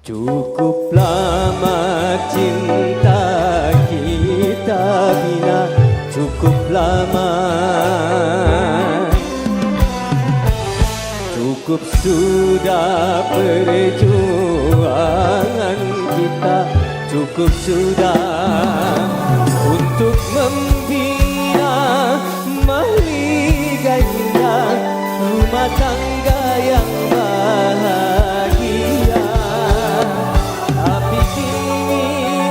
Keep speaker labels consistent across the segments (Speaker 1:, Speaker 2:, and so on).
Speaker 1: Cukup lama cinta kita bina, cukup lama. Cukup sudah perjuangan kita, cukup sudah untuk membina mahligai indah rumah tangga yang bahagia. Tapi kini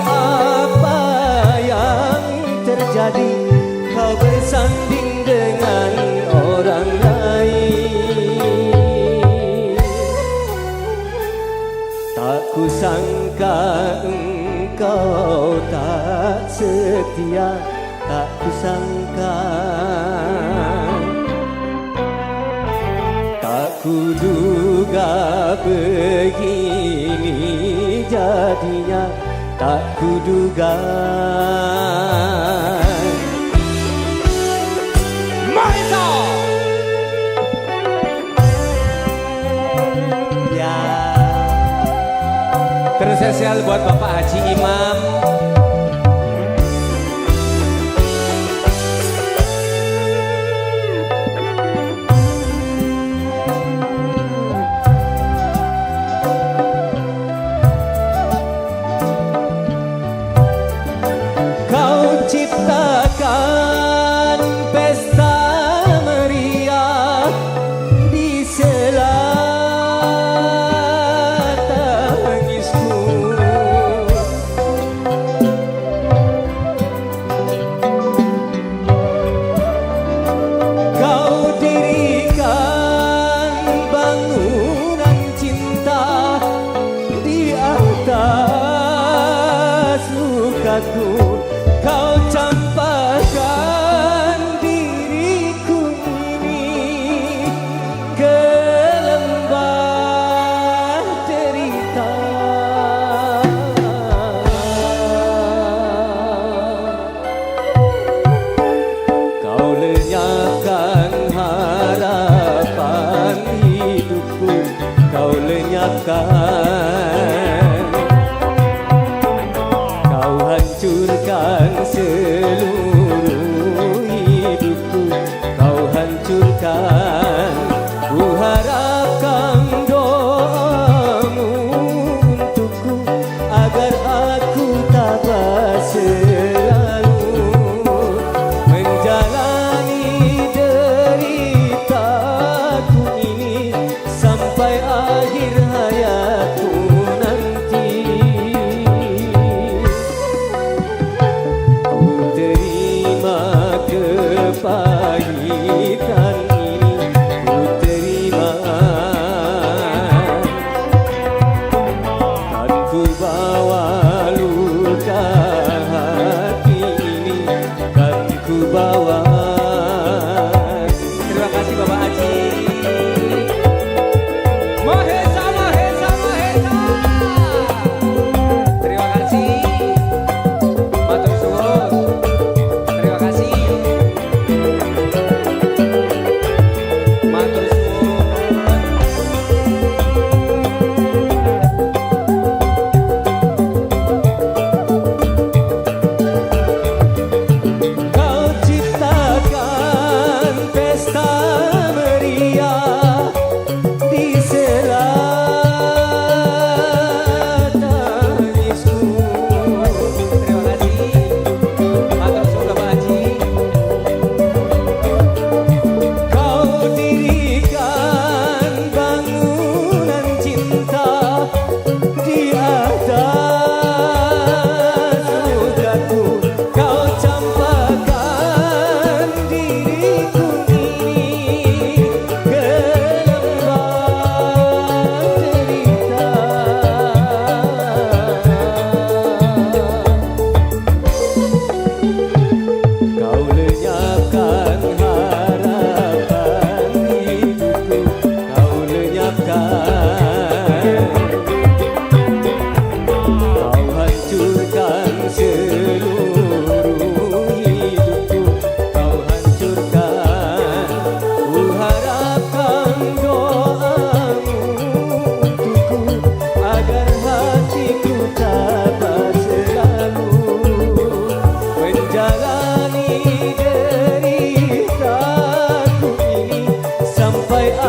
Speaker 1: apa yang terjadi? Kau bersanding dengan orang lain. Tak kusangka engkau tak setia, tak kusangka. Tak kuduga begini jadinya, tak kuduga. Maisa! Ya. Terus spesial buat Bapak Haji Imam. Ciptakan pesta meriah di sela tangisku. Kau dirikan bangunan cinta di atas lukaku. Kau campakkan diriku ini ke lembah derita. Kau lenyapkan harapan hidupku, kau lenyapkan. Kau hancurkan seluruh hidupku, kau hancurkan. Ku harapkan doamu untukku agar aku tabah selalu menjalani deritaku ini sampai akhir hayatku nanti. Kepahitan ini ku terima.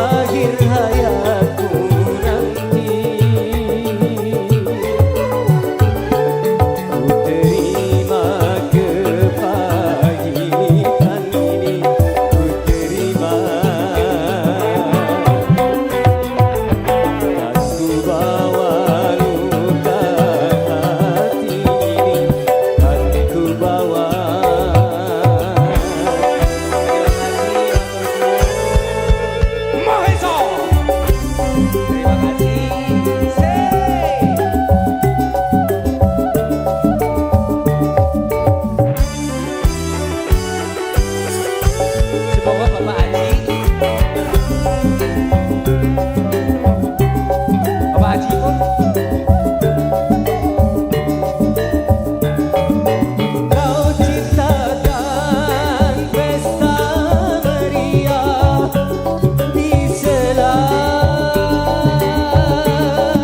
Speaker 1: akhir hayatku nanti. Ku terima kepahitan ini, ku terima. Dan ku bawa luka hati ini, kan ku bawa.
Speaker 2: Semoga Bapak Haji, Bapak Haji pun
Speaker 1: Kau ciptakan pesta meriah di sela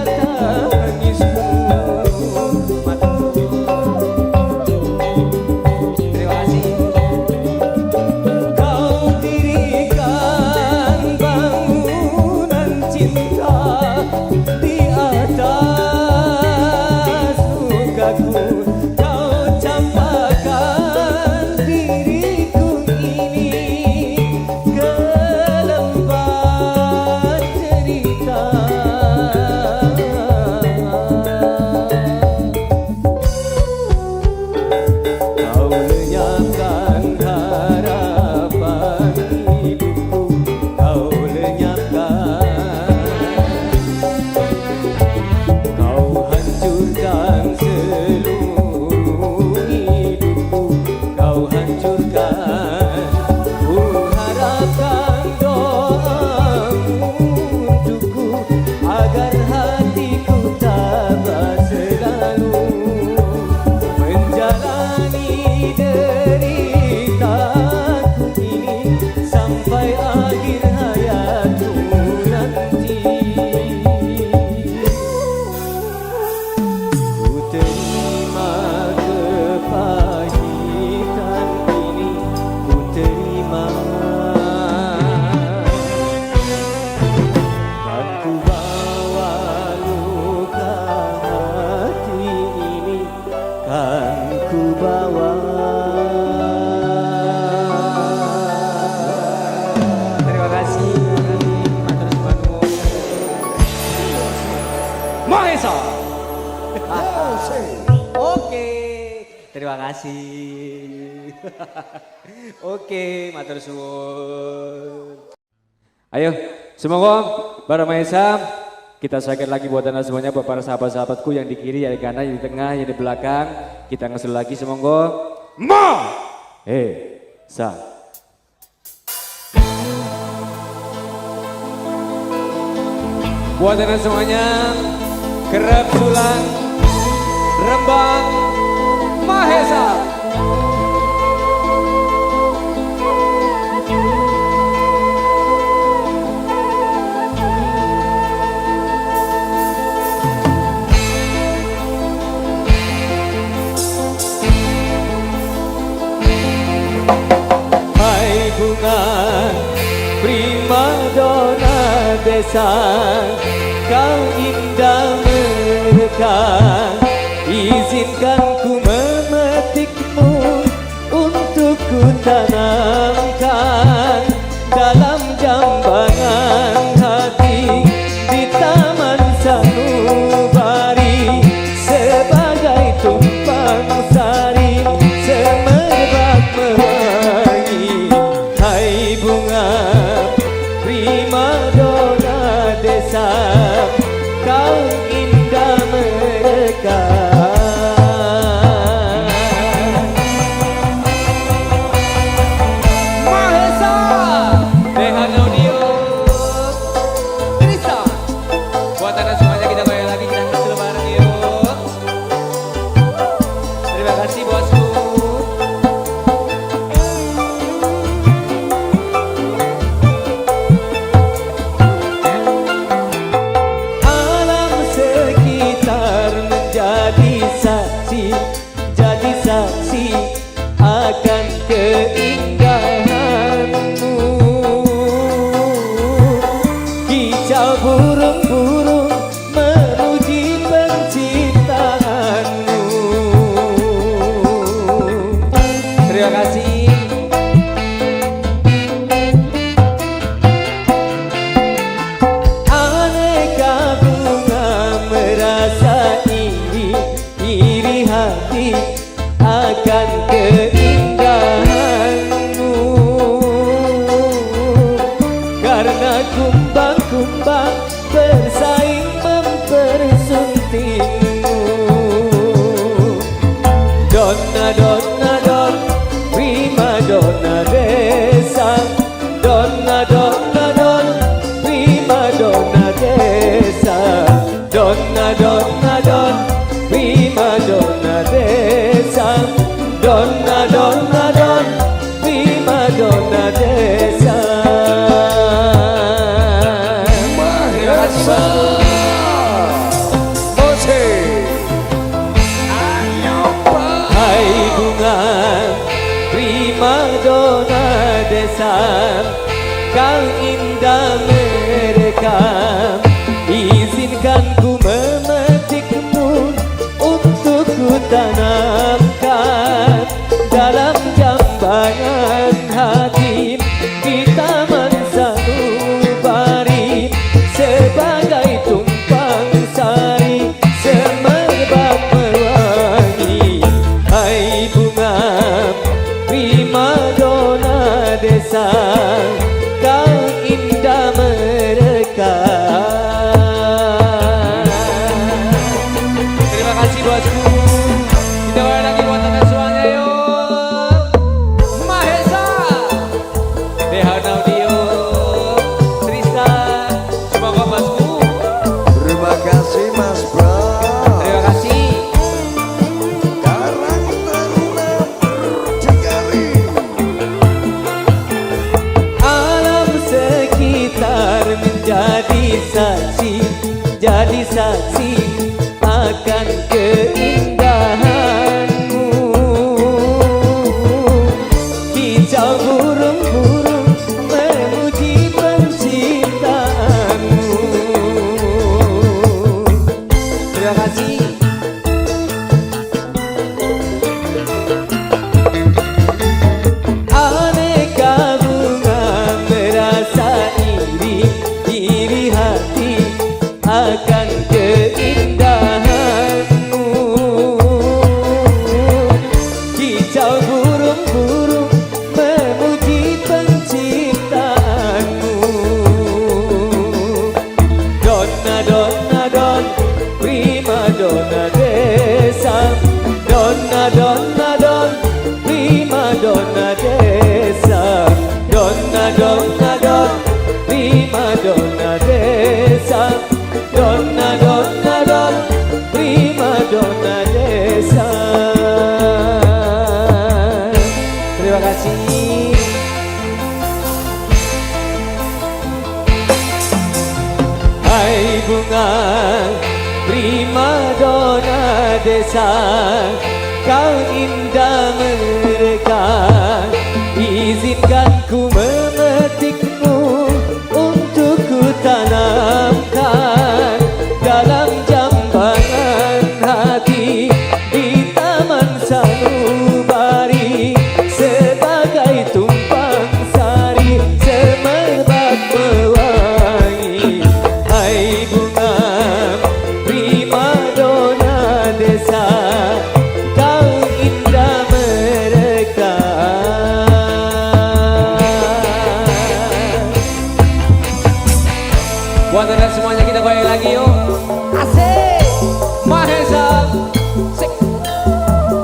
Speaker 1: tangismu.
Speaker 2: terima kasih.
Speaker 1: Kau dirikan bangunan cinta di atas lukaku. Kau campakkan diriku ini ke lembar cerita. Kau lenyapkan harapan hidupku, kau lenyapkan. Kau hancurkan seluruh hidupku, kau hancurkan. Ku harapkan doamu untukku, agar hatiku tabah selalu menjalani deritaku ini sampai akhir hayatku nanti. Ku terima kepahitan ini, ku terima. Dan ku bawa luka hati ini, kan ku bawa.
Speaker 2: Terima kasih. Matur nuwun. Mahesa. Oke, terima kasih. Oke, matur suwun. Ayo, semoga para Mahesa kita sakit lagi buat anda semuanya, buat para sahabat-sahabatku yang di kiri, yang di kanan, yang di tengah, yang di belakang. Kita ngesul lagi semoga. Sa. Buat anda semuanya, kerap sulang, Rembang, Mahesa.
Speaker 1: Hai bunga primadona desa, kau indah merekah. Izinkan ku memetikmu untuk ku tanamkan dalam jambangan hati di taman sanubari, sebagai tumpang sari semerbak mewangi. Hai bunga primadona desa, kau indah merekah. Kicau burung-burung memuji penciptaanmu.
Speaker 2: Terima kasih.
Speaker 1: Aneka bunga merasa iri hati akan keindahanmu. Karena kumbang-kumbang bersaing mempersuntingmu. Donna, donna, don, prima donna desa. Donna, donna, don, prima donna desa. Donna, donna, don, prima donna desa. Donna, donna, don, prima donna desa. Hai bunga prima donna desa, kau indah merekam. Izinkan ku memetikmu untuk ku tanamkan dalam jambangan hati di taman sanubari sebagai tumpang sari semerbak mewangi. Hai bunga prima donna desa, kau indah merekam.
Speaker 2: Terima kasih bosku. Kita balik lagi buat anda semuanya yuk. Mahesa, Dehan Audio, Tristan, semoga bosku.
Speaker 3: Terima kasih Mas Bro.
Speaker 2: Terima kasih.
Speaker 3: Karang Taruna Berjengari.
Speaker 1: Alam sekitar menjadi saksi, jadi saksi akan keindahanmu. Kicau burung-burung memuji penciptaanmu.
Speaker 2: Terima kasih.
Speaker 1: Aneka bunga merasa iri hati akan keindahanmu. Kicau burung-burung memuji penciptaanmu. Donna, donna, don, prima donna desa. Donna, donna, don, prima donna desa. Donna, donna, don, prima donna desa. Donna, donna, don, prima donna desa.
Speaker 2: Terima kasih.
Speaker 1: Hai bunga prima donna desa, kau indah merekam. Izinkan ku memetikmu untuk ku tanamkan dalam jambangan hati di taman sanubari sebagai tumpang sari semerbak mewangi. Hai bunga prima donna desa, kau indah merekam.
Speaker 2: Buat anda semuanya kita goyang lagi yuk. Asik. Mahesa. Sik.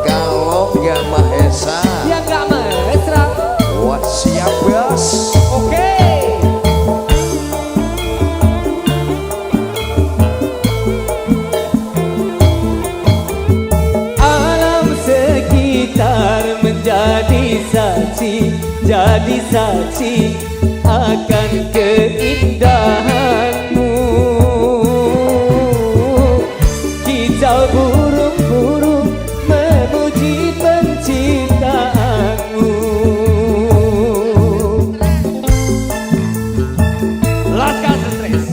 Speaker 3: Kalau nggak Mahesa,
Speaker 2: Ya nggak mesra.
Speaker 3: wah siap bos.
Speaker 2: Oke.
Speaker 1: Alam sekitar menjadi saksi, jadi saksi akan keindahanmu. Kicau burung-burung memuji penciptaanmu.
Speaker 2: Last Cast Stress.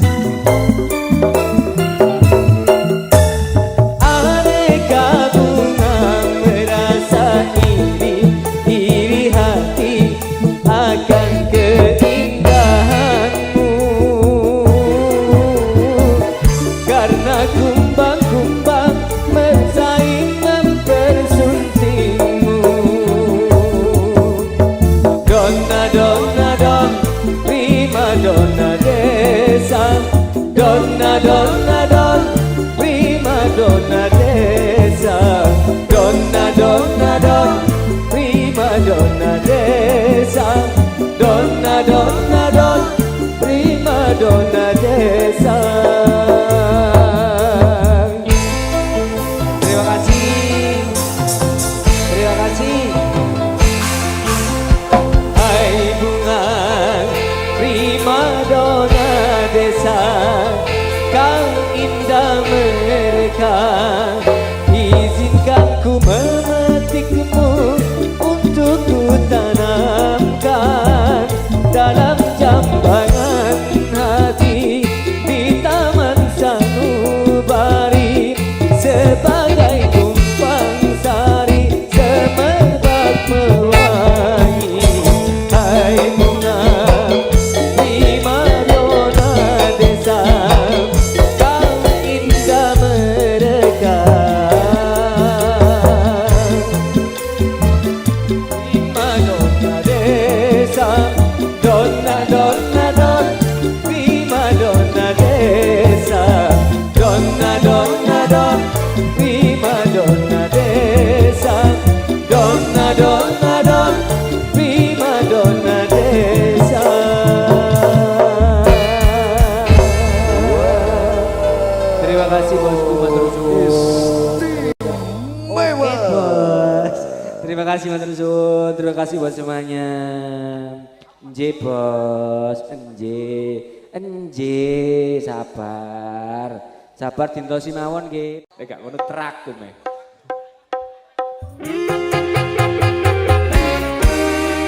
Speaker 1: desa kang indah mereka. Izinkan ku memetikmu untuk ku tanamkan dalam jambangan hati di taman sanubari sebagai tumpang sari semerbak mewangi. Hai bunga primadona desa kau indah mereka. Primadona desa donna donna don primadona desa donna donna don primadona desa donna donna don primadona desa. Terima kasih bosku, matur suwun.
Speaker 3: Mewah.
Speaker 2: Bos. Terima kasih matur suwun, terima kasih buat semuanya. Enje bos, enje sabar. Sabar dintosi mawon nggih. Gak ngono terakum e.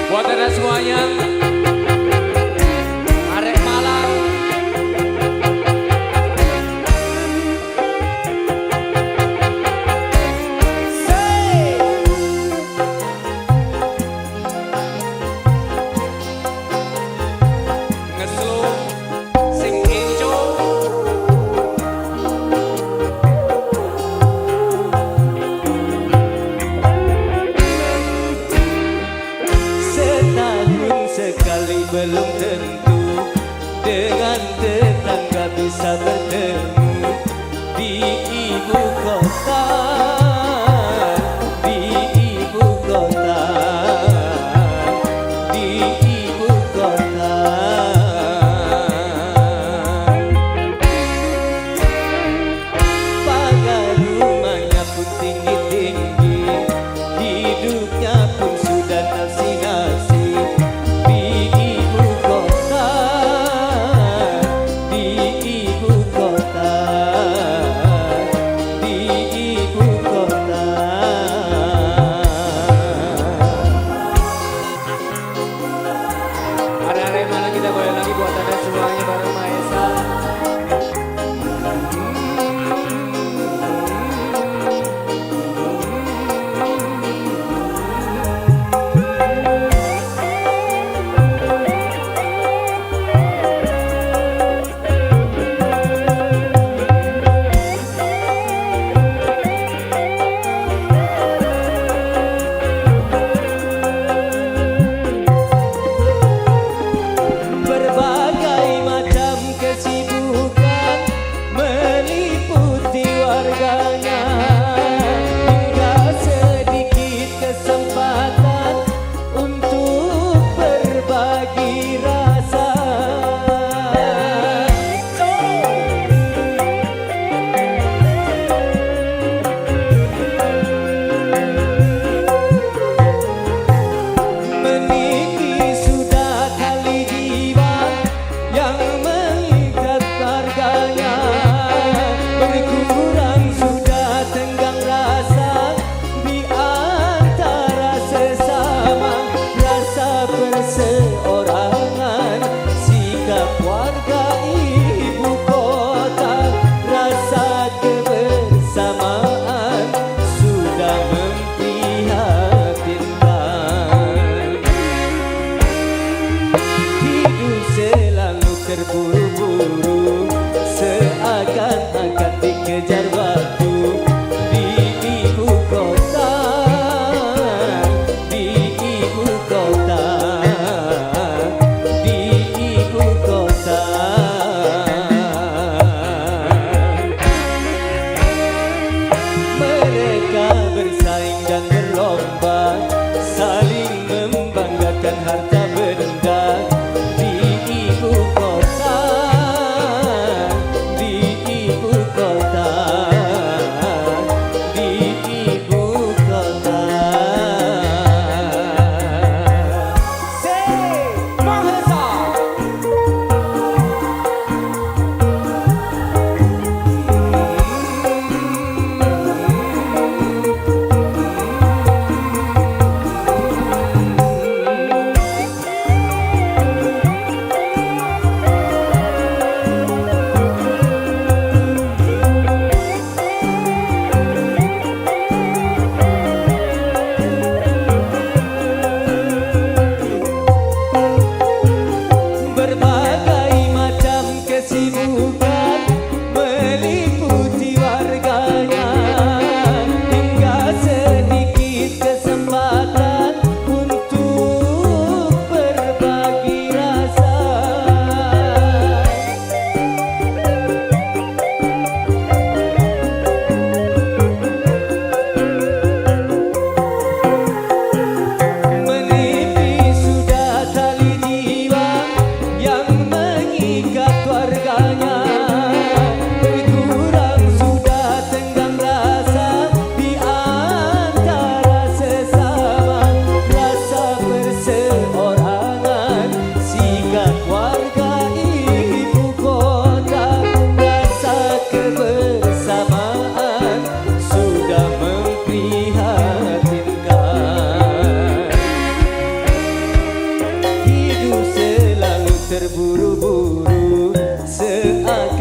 Speaker 2: Buat anda semuanya, arek Malang. Ngeslu sing enco. Setahun sekali belum tentu dengan tetangga bisa bertemu di ibu kota, di ibu kota, di ibu kota. Pagar rumahnya pun tinggi-tinggi, hidupnya pun sudah nasi-nasi di ibu kota, di ibu kota, di ibu kota. Ada mana kita goyang lagi buat anda semuanya bareng Maesa.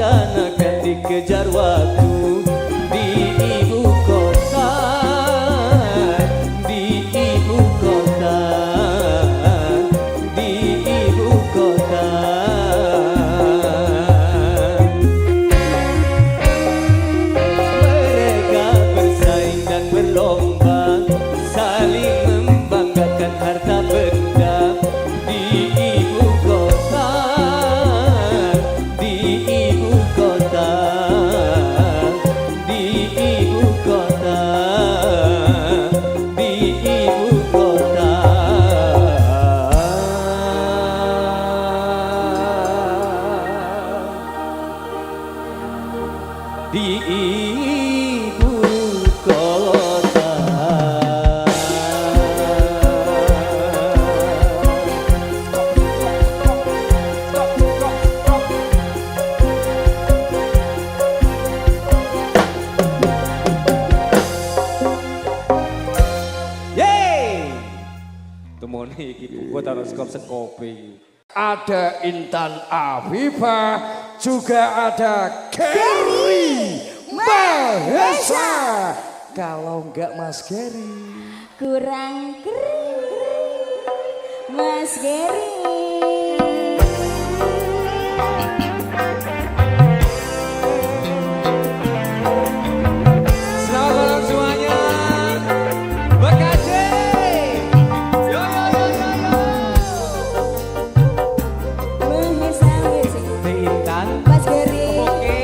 Speaker 1: seakan-akan dikejar waktu di ibu kota, di ibu kota, di ibu kota. Mereka bersaing dan berlomba, saling membanggakan harta benda di ibu kota, di ibu kota, di ibu kota, di ibu kota. Di ibu kota. Yeay! Temone iki buku taruh sekop-sekopi.
Speaker 3: Ada Intan Afifah, juga ada Gary Mahesa. Kalau enggak Mas Gary,
Speaker 4: Kurang keren Mas Gary.
Speaker 1: Selamat malam semuanya. Bekasi. Yo yo yo yo yo.
Speaker 4: Mahesa Mahesa.
Speaker 1: Teh Intan.
Speaker 4: Mas Gary.
Speaker 1: Oke.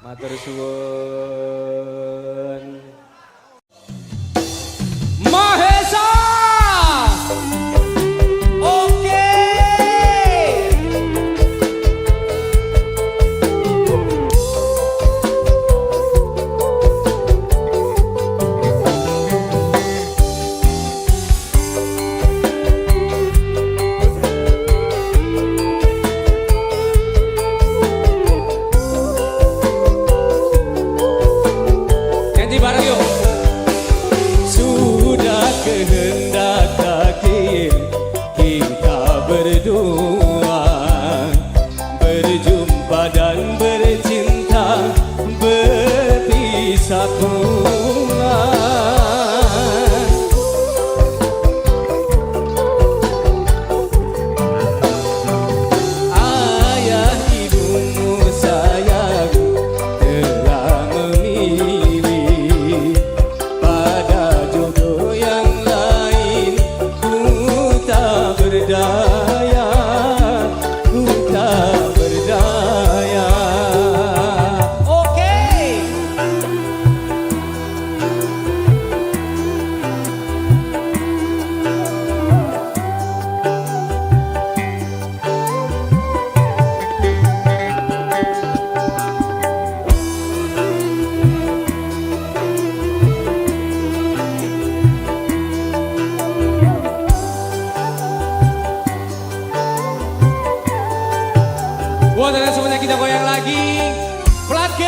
Speaker 2: Matur suwun.
Speaker 1: Mahesa. Oke. Nyanyi bareng yuk. Sudah kehendak takdir kita berdua berjumpa dan bercinta, berpisah pula. Ayah ibumu sayang telah memilih pada jodoh yang lain. Ku tak berdaya, ku tak berdaya. Oke. Buat kalian semuanya kita goyang lagi. Flat G.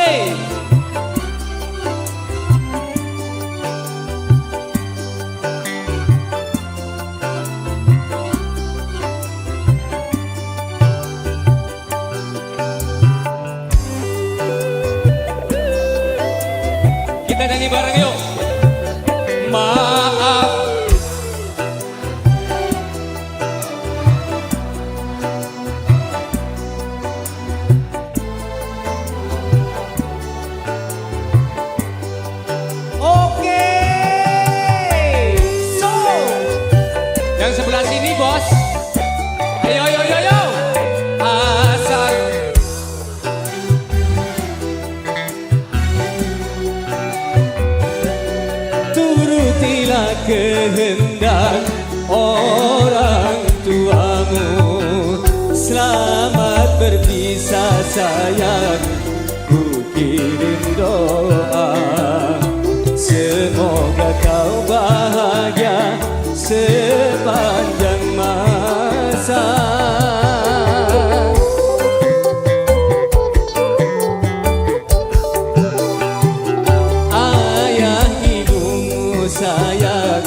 Speaker 1: Kita nyanyi bareng yuk. Maaf.
Speaker 2: kehendak orang tuamu. Selamat berpisah sayang, ku kirim doa. Semoga kau bahagia sepanjang masa. Ayah ibumu sayang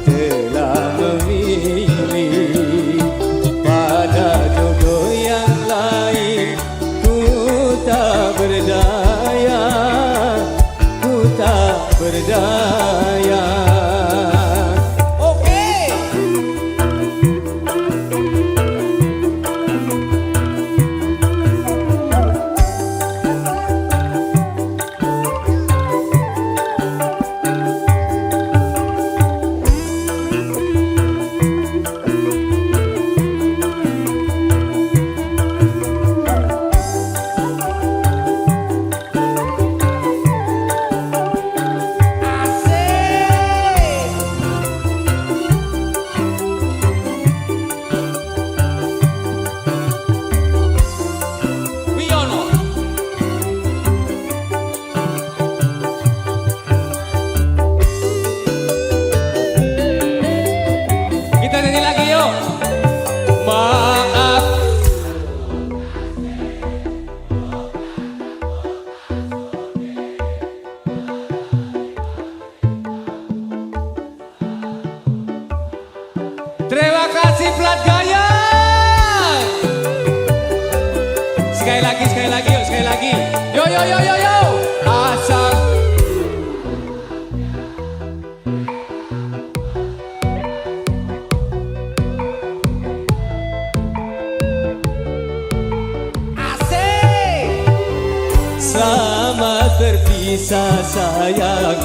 Speaker 2: telah memilih pada jodoh yang lain. Ku tak berdaya, ku tak berdaya. Oke. Wiono. Kita nyanyi lagi yuk. Maaf. Terima kasih Plat Gaya. Sekali lagi yuk, sekali lagi. Yo yo yo yo yo. Asal asik. Selamat berpisah sayang,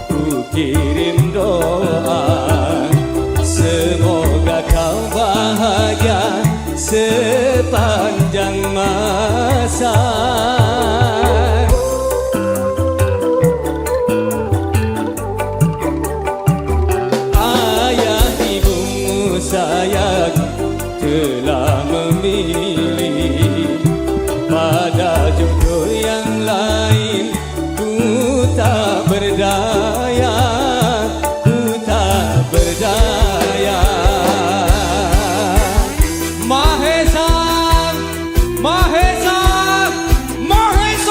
Speaker 2: ku kirim doa. Semoga kau bahagia sepanjang masa. Ayah ibumu sayang telah memilih pada jodoh yang lain. Ku tak berdaya, ku tak berdaya. Mahesa, Mahesa, Mahesa.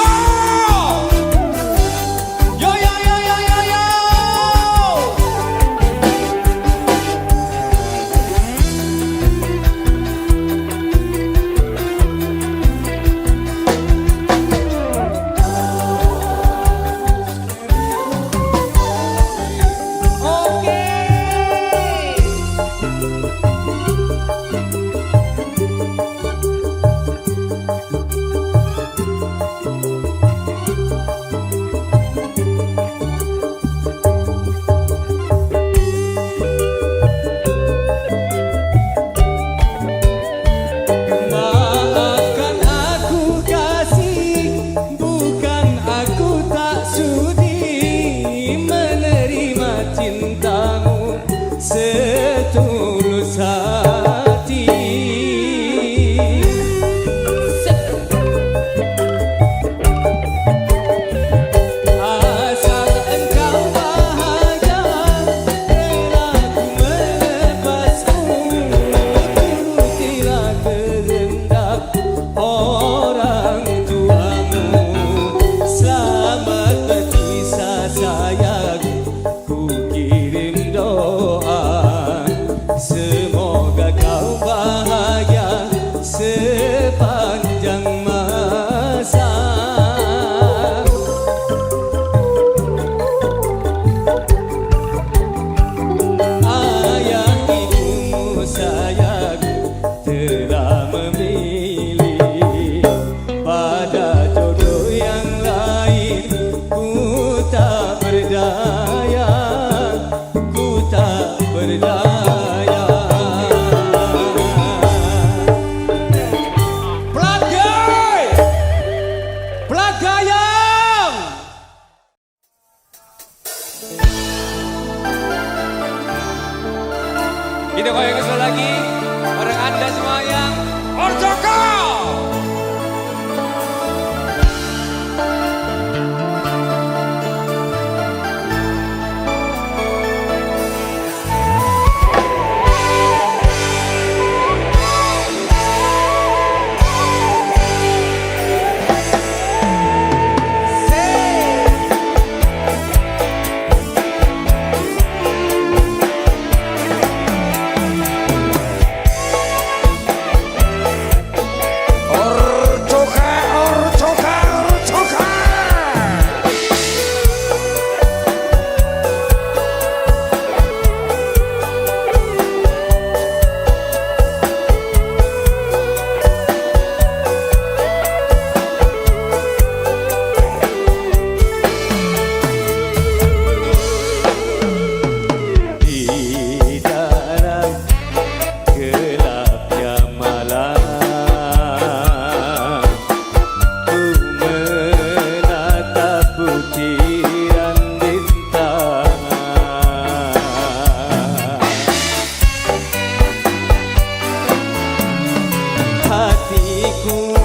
Speaker 2: hatiku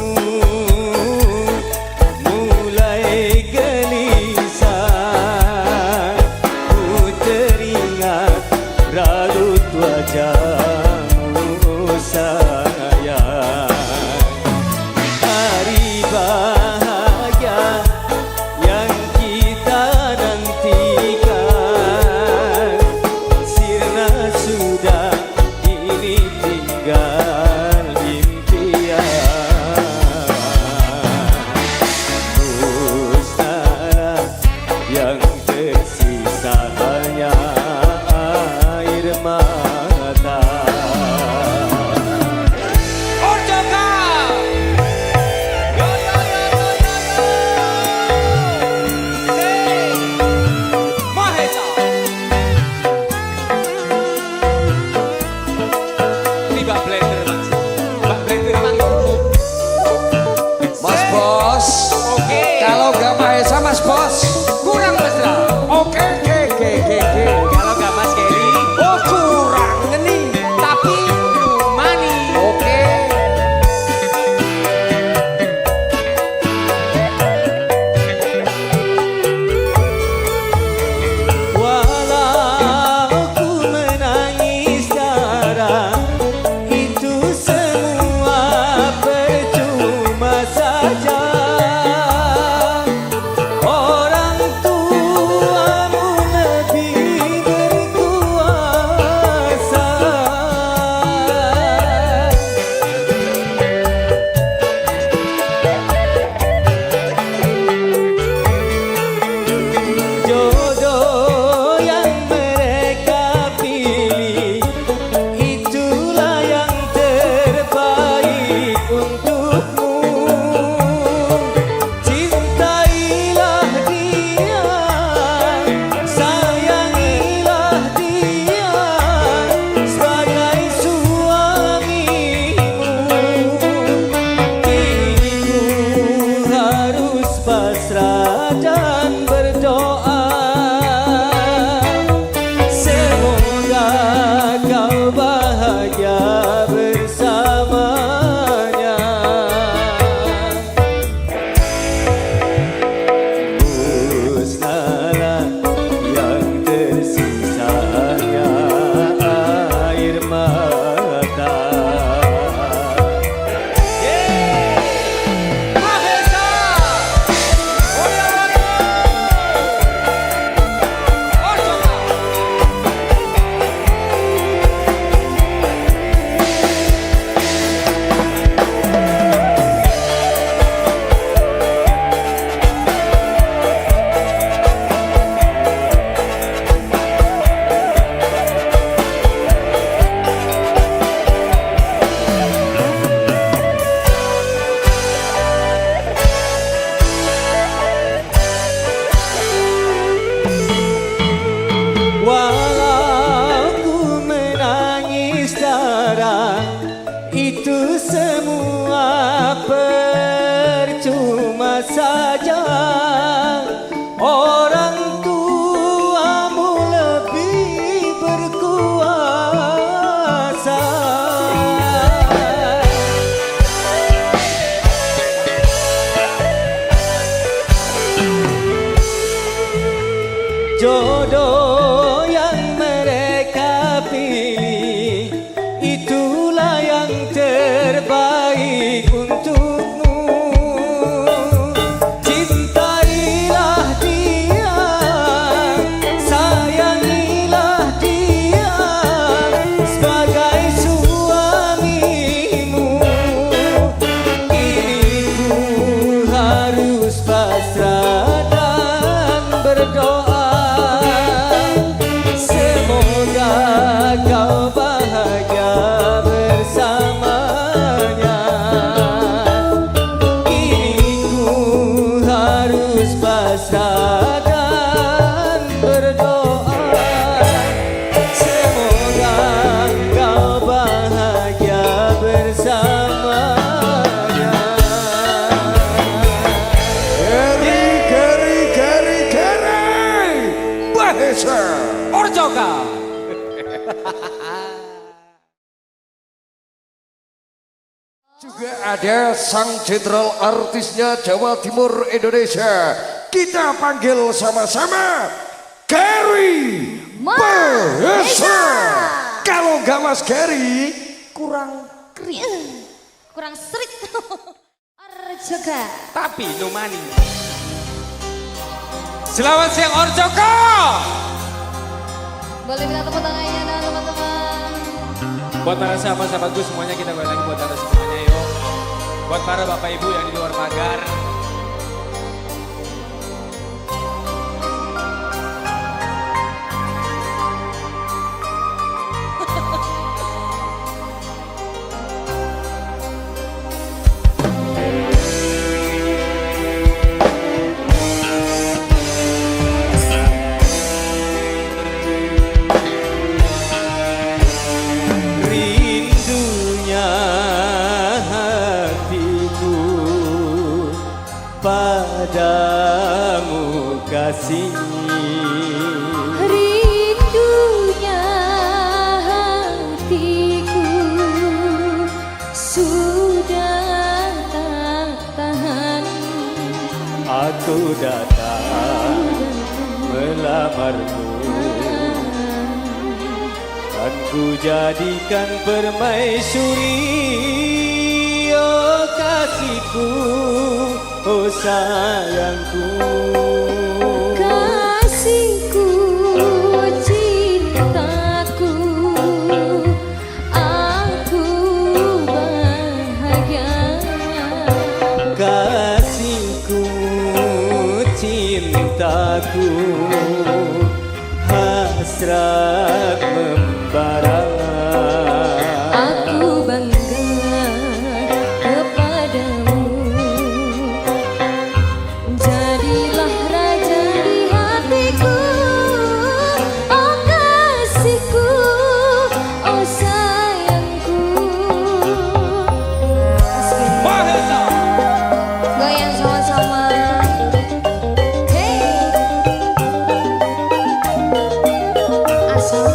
Speaker 2: mulai gelisah, ku teringat raut wajahmu sayang. Hari bahagia yang kita nantikan sirna sudah, ini tinggal impian. Musnahlah yang tersisa hanya air mata.
Speaker 1: Orjoka. Yo yo yo yo yo yo. Say Mahesa. Ini Mbak Blender Mas. Mbak Blender Mas.
Speaker 3: Mas Bos.
Speaker 1: Oke.
Speaker 3: Kalau nggak Mahesa Mas Bos.
Speaker 1: Kurang mesra.
Speaker 3: Oke.
Speaker 2: Kalau nggak Mas Gary,
Speaker 3: Oh kurang nih.
Speaker 1: Tapi mani.
Speaker 3: Oke.
Speaker 2: walau ku menangis darah, itu semua percuma saja. Orang tuamu lebih berkuasa. Jodoh yang mereka pilih, itulah yang terbaik untukmu. Cintailah dia, sayangilah dia sebagai suamimu. Kini ku harus pasrah dan berdoa, semoga kau bahagia bersamanya. Musnahlah yang tersisa hanya air mata.
Speaker 1: Mahesa. Oya oya. Orjoka.
Speaker 2: Walau ku menangis darah, itu semua percuma saja. Orang tuamu lebih berkuasa. Jodoh yang mereka pilih, itulah yang terbaik untukmu.
Speaker 3: ada sang jenderal artisnya Jawa Timur Indonesia. Kita panggil sama-sama Gary Mahesa. Kalau nggak Mas Gary, kurang keren.
Speaker 4: Kurang serit. Orjoka.
Speaker 1: Tapi no money. Selamat siang Orjoko.
Speaker 4: Boleh minta tepuk tangannya nah teman-teman.
Speaker 2: Buat para sahabat-sahabatku semuanya kita kembali lagi buat anda semuanya yuk. Buat para bapak ibu yang di luar pagar. Rindunya hatiku padamu kasih.
Speaker 4: Rindunya hatiku sudah tak tahan.
Speaker 2: Aku datang melamarmu, kan ku jadikan permaisuri. Oh kasihku, oh sayangku.
Speaker 4: Kasihku, cintaku, aku bahagia.
Speaker 2: Kasihku, cintaku, hasrat membara.
Speaker 4: Aku bangga kepadamu. Jadilah raja di hatiku. Oh kasihku, oh sayangku.
Speaker 1: Mahesa.
Speaker 4: Goyang sama-sama. Hey. Asal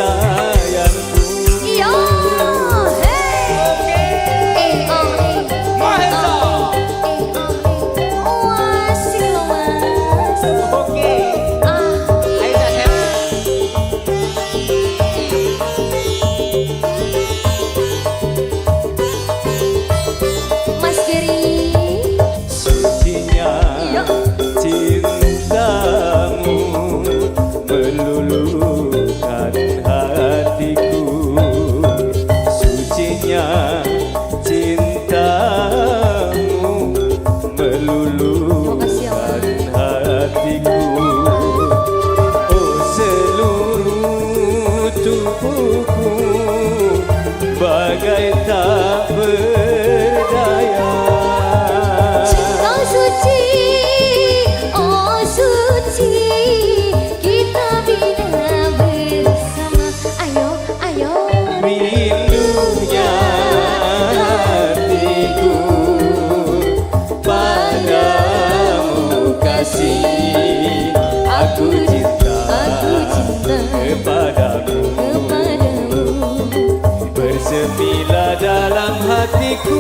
Speaker 2: sayangku.
Speaker 4: Yo, hey.
Speaker 1: Mahesa.
Speaker 4: Wah, asik loh, Mas.
Speaker 2: Oke.
Speaker 4: Ah,
Speaker 2: Ayo Tasep.
Speaker 4: Mas Geri.
Speaker 2: Sucinya
Speaker 4: Iya.
Speaker 2: cintamu meluluhkan hatiku. Sucinya cintamu meluluhkan hatiku. Oh seluruh tubuhku bagai tak berdaya.
Speaker 4: Cinta suci, oh suci, kita bina bersama. Ayo, ayo.
Speaker 2: Rindunya hatiku padamu kasih, aku cinta kepadamu. Bersemilah dalam hatiku,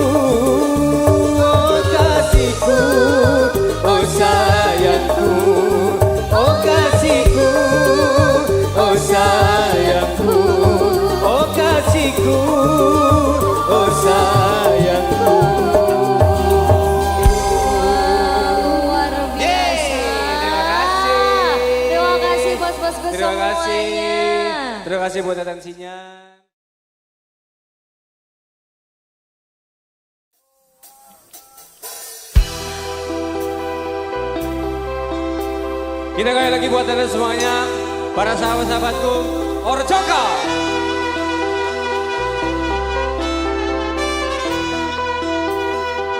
Speaker 2: oh kasihku, oh sayangku, oh kasihku, oh sayangku, oh kasihku, oh sayangku.
Speaker 4: Luar biasa. Terima kasih bos-bosku
Speaker 2: Terima kasih.
Speaker 4: semuanya.
Speaker 2: Terima kasih buat atensinya. Kita kali lagi buat anda semuanya, para sahabat-sahabatku, Orcoka.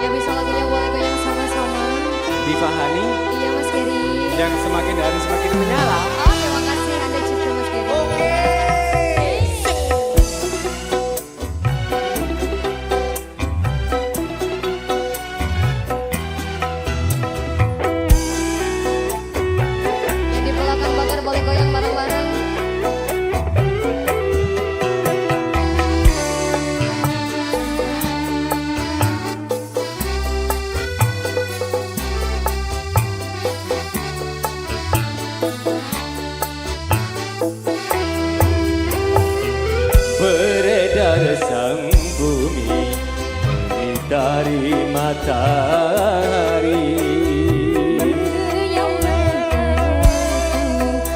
Speaker 4: Ya bisa lagunya boleh goyang sama-sama.
Speaker 2: Diva Hani
Speaker 4: Iya Mas Geri.
Speaker 2: yang semakin hari semakin menyala.
Speaker 4: Oh terima kasih Anda cipta Mas Geri. Yang di belakang bakar boleh goyang bareng-bareng.
Speaker 2: Beredar sang bumi mengitari matahari.
Speaker 4: Yang berlalu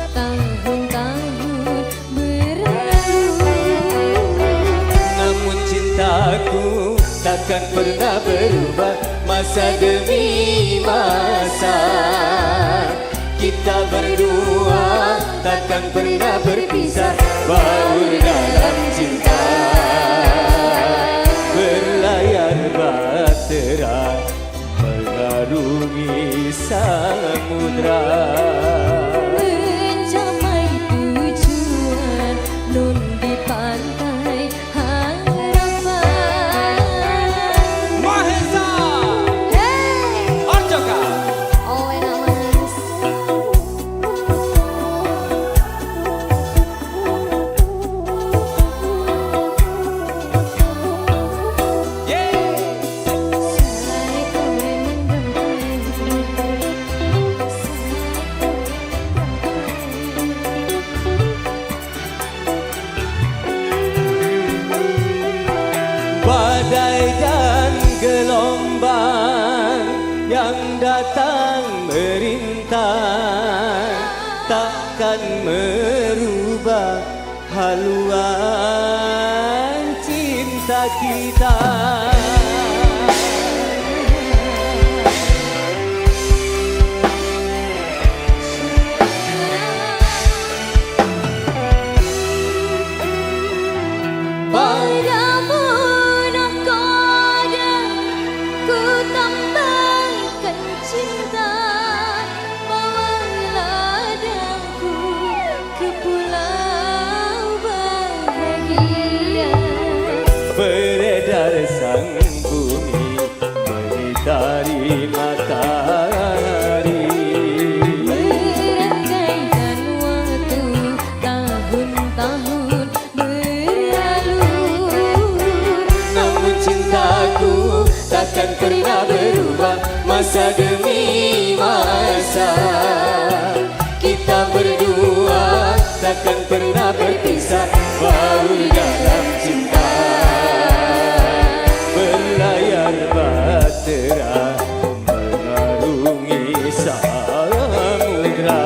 Speaker 4: tahun-tahun berlalu.
Speaker 2: Namun cintaku takkan pernah berubah masa demi masa. Kita berdua takkan pernah berpisah, baur dalam cinta. Berlayar bahtera mengarungi samudra.
Speaker 4: Mencapai tujuan nun di pantai harapan.
Speaker 1: Mahesa.
Speaker 4: Hey,
Speaker 1: Orcoka.
Speaker 4: oh enak mas. Selai kowe
Speaker 2: Badai dan gelombang yang datang merintang takkan merubah haluan cinta kita.
Speaker 4: Padamu nahkoda ku tambahkan cinta. Bawalah daku ke pulau bahagia.
Speaker 2: Beredar sang bumi mengitari matahari.
Speaker 4: Merangkaikan waktu tahun-tahun
Speaker 2: takkan pernah berubah masa demi masa. Kita berdua takkan pernah berpisah, baur dalam cinta. Berlayar bahtera mengarungi samudra.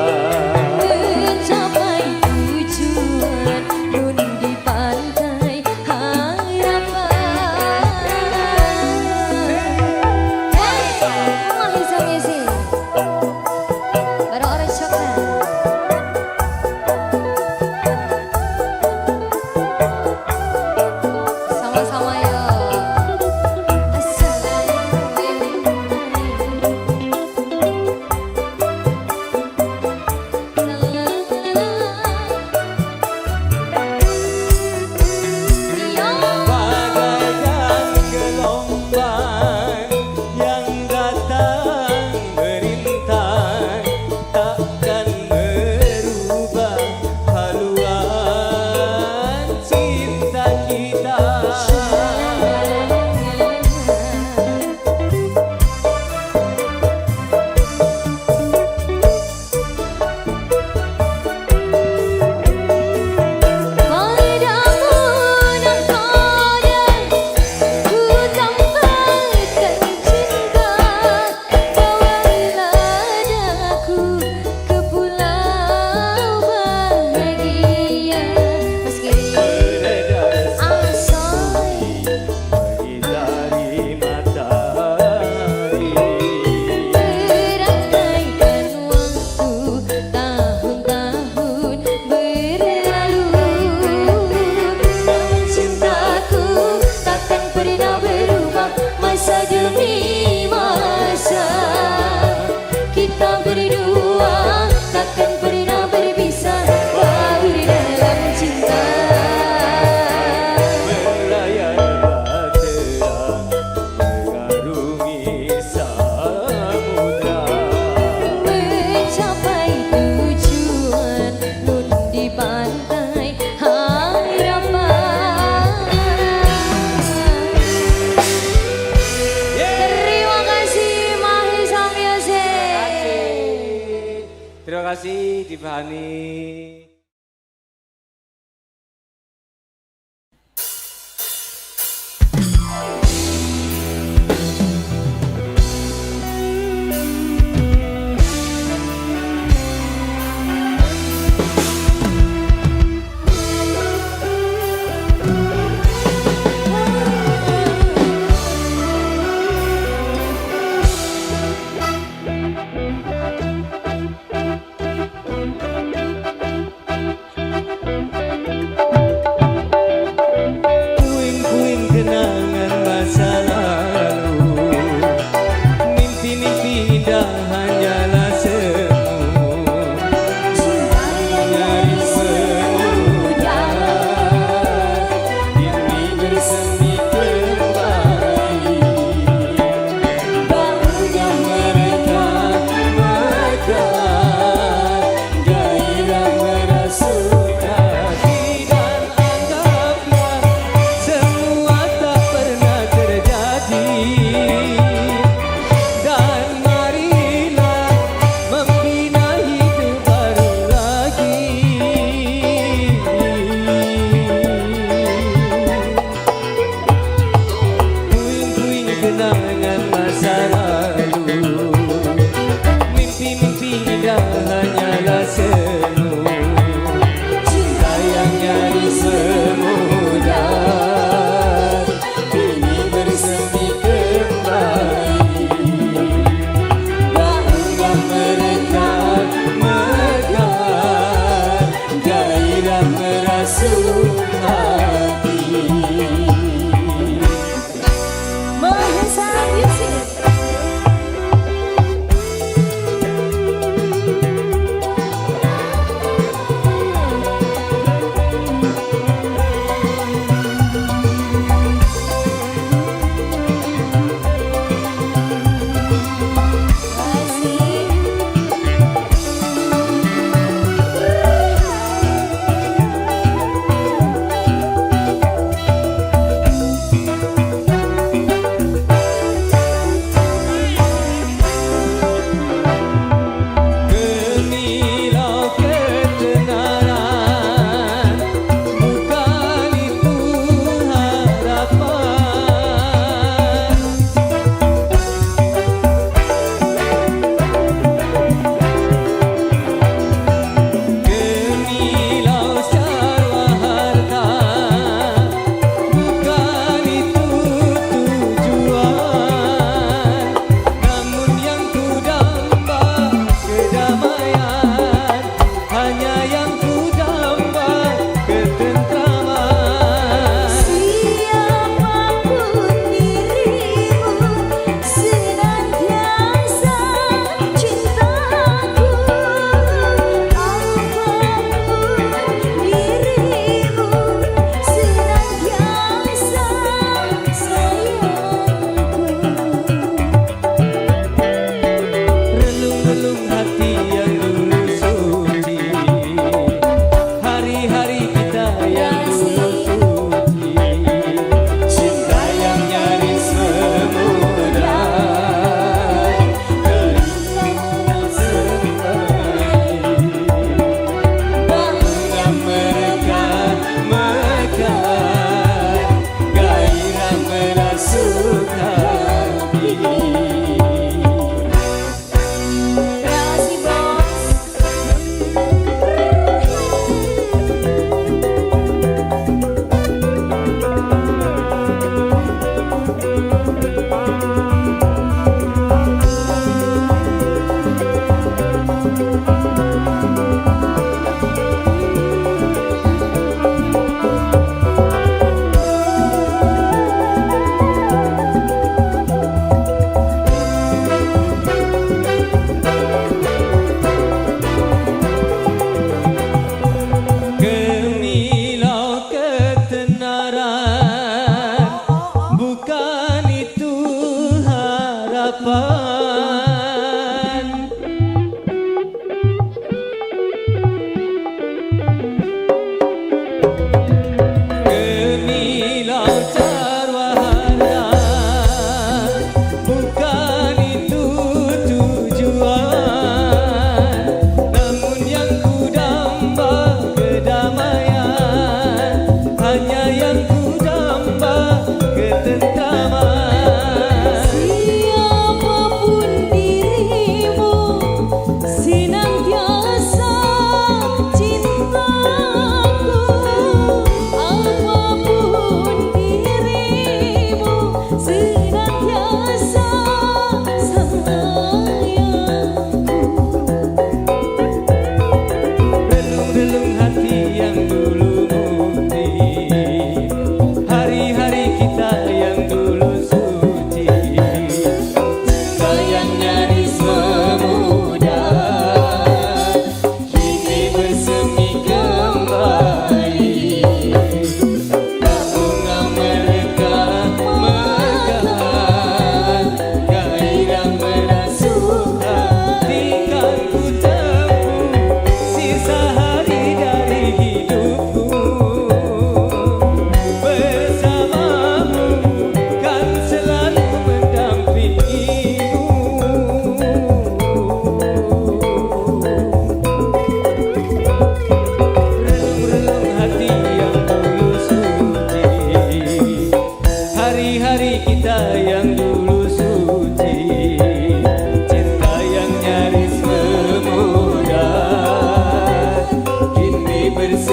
Speaker 4: Mencapai tujuan pun di pantai harapan. Mahisa Music baru orang coklat. Sama-sama ya.
Speaker 2: Bagaikan gelombang yang datang merintang, takkan merubah haluan cinta kita. Dari matahari
Speaker 4: Berandaikan waktu tahun-tahun berlalu, namun cintaku takkan pernah berubah masa demi masa. Kita berdua takkan pernah berpisah, baur dalam cinta.
Speaker 2: berlayar bahtera mengarungi samudra.
Speaker 4: Mencapai tujuan nun di pantai harapan. Terima kasih Mahisa Music.
Speaker 2: Terima kasih Divani. Puing-puing kenangan masa lalu, mimpi-mimpi indah hanyalah semu. Nyari semudar, diri bersemi kembali. Bahunya mereka mekar, gairah merasuk hati. Dan anggaplah semua tak pernah terjadi. Dan marilah membina hidup baru lagi. Puing-puing kenangan masa lalu, mimpi-mimpi indah hanyalah semu. Cinta yang nyari semudar, kini bersemi kembali. Bahunya mereka mekar, gairah merasuk hati.
Speaker 4: Mahisa Music. Kasih.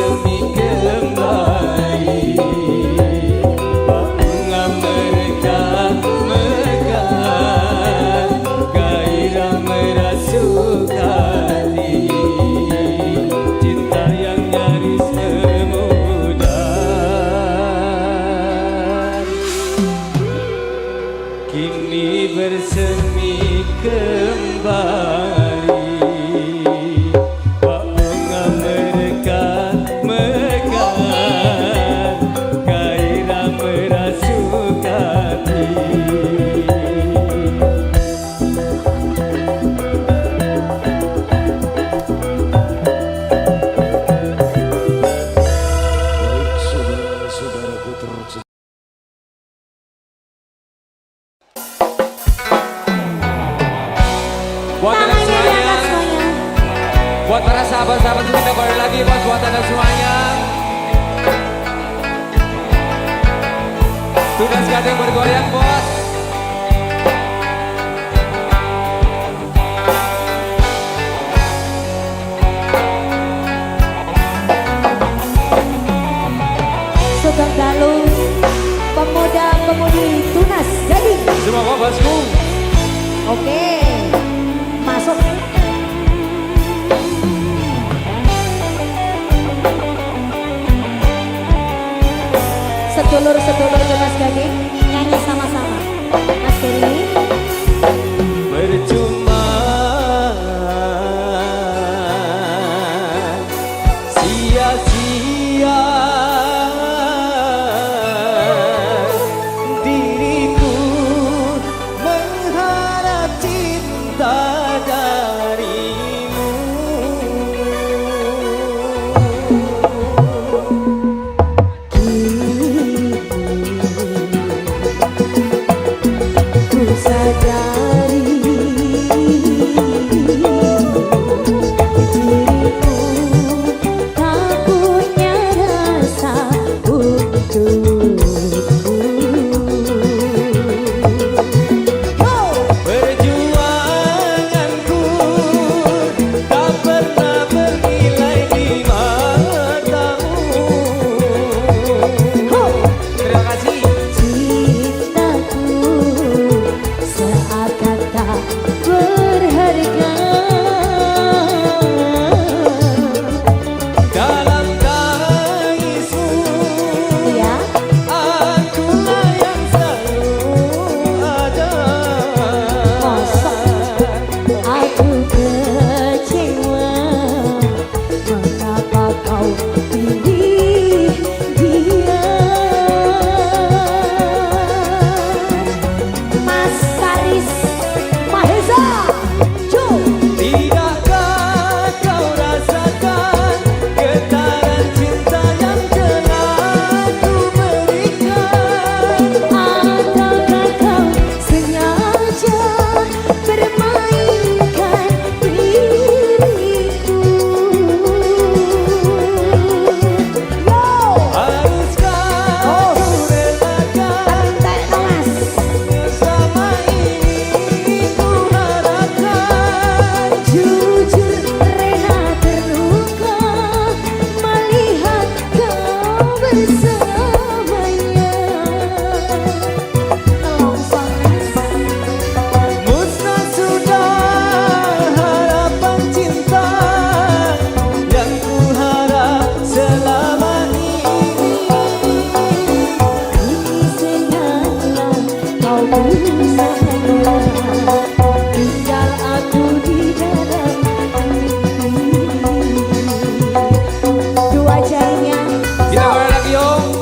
Speaker 2: bersemi kembali, bunga merekah mekar, gairah merasuk hati, cinta yang nyaris memudar, kini bersemi kembali. Bunga merekah mekar, gairah merasuk hati.
Speaker 3: Baik saudara-saudaraku terus.
Speaker 2: Buat anda semuanya, buat para sahabat-sahabat kita kembali lagi bos, buat anda semuanya. Tugas kadang bergoyang bos.
Speaker 4: Sugeng Dalu, pemuda-pemudi Tunas Gading.
Speaker 2: Semoga bosku.
Speaker 4: Oke, masuk. Sedulur-sedulur Tunas Gading nyanyi sama-sama. Mas Keri.
Speaker 2: Percuma sia-sia diriku mengharap cinta darimu.
Speaker 4: Ku sadari diriku tak punya rasa untukku.
Speaker 2: Perjuanganku tak pernah bernilai di matamu. Terima kasih.
Speaker 4: Cintaku seakan tak berharga
Speaker 2: Dalam tangismu,
Speaker 4: ya.
Speaker 2: akulah yang selalu ada.
Speaker 4: Aku kecewa mengapa kau pilih dia. Mas Karis Mahesa Ju.
Speaker 2: Tidakkah kau rasakan getaran cinta yang telah ku berikan?
Speaker 4: Ataukah kau sengaja bermainkan diriku? Yo!
Speaker 2: Haruskah ku relakan
Speaker 4: Mas.
Speaker 2: selama ini ku harapkan?
Speaker 4: Jujur rela terluka melihat kau bersamanya.
Speaker 2: Musnah sudah harapan cinta yang ku harap selama ini.
Speaker 4: Kini senanglah kau bersama, tinggal aku di dalam mimpi. Dua jarinya
Speaker 2: Kita mulai lagi yuk.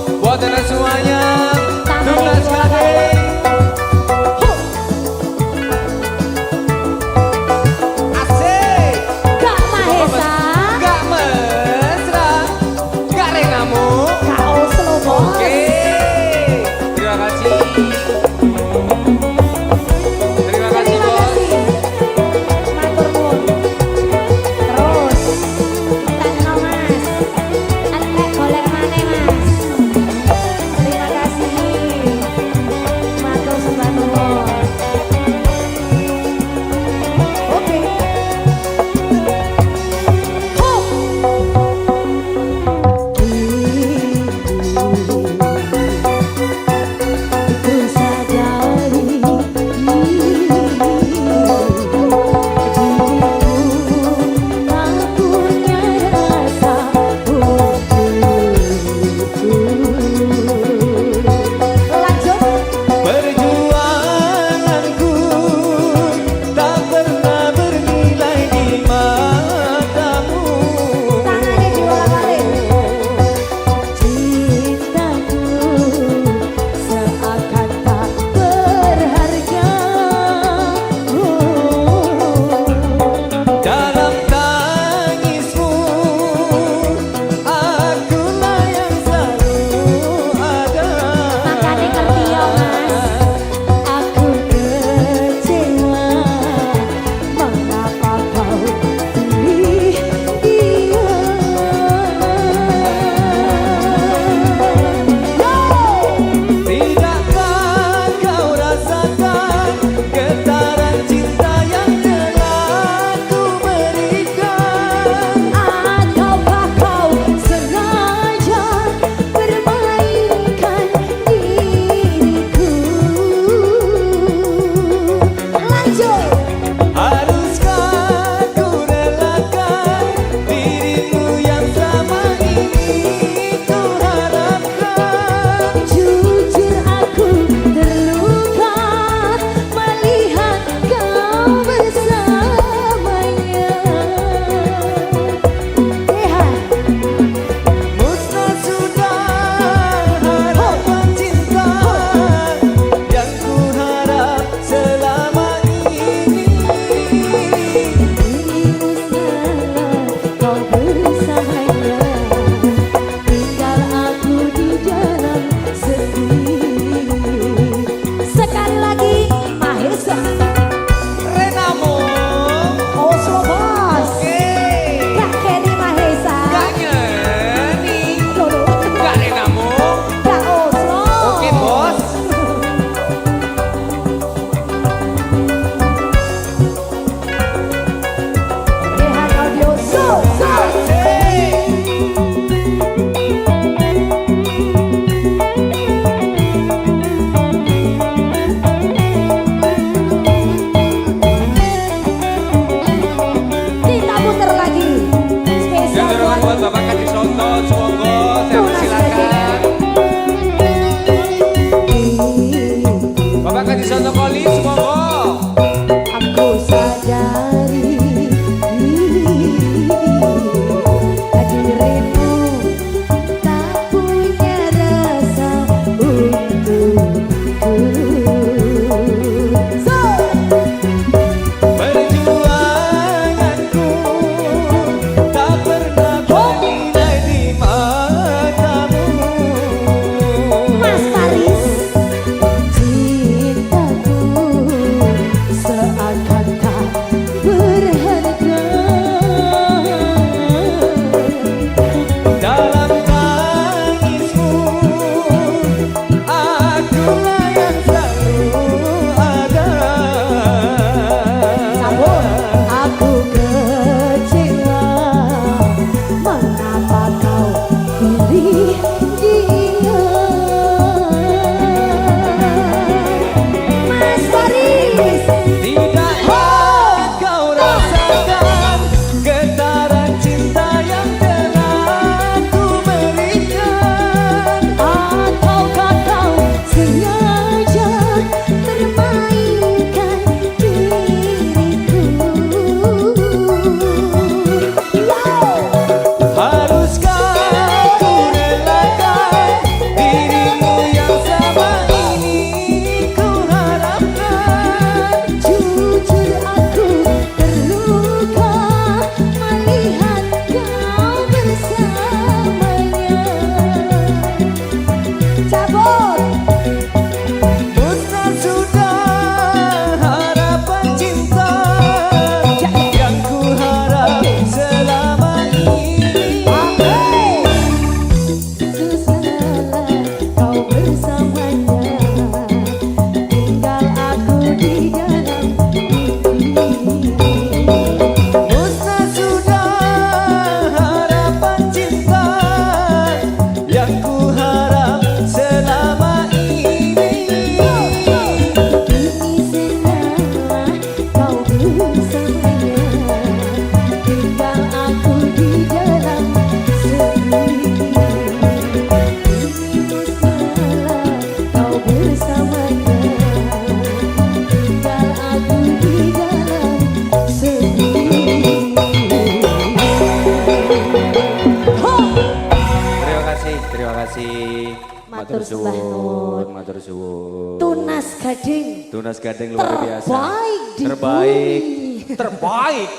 Speaker 2: kasih.
Speaker 5: Matur sembah nuwun.
Speaker 2: Matur suwun.
Speaker 5: Tunas Gading.
Speaker 2: Tunas Gading luar biasa.
Speaker 5: Terbaik di
Speaker 2: Terbaik.
Speaker 5: bumi.
Speaker 2: Terbaik.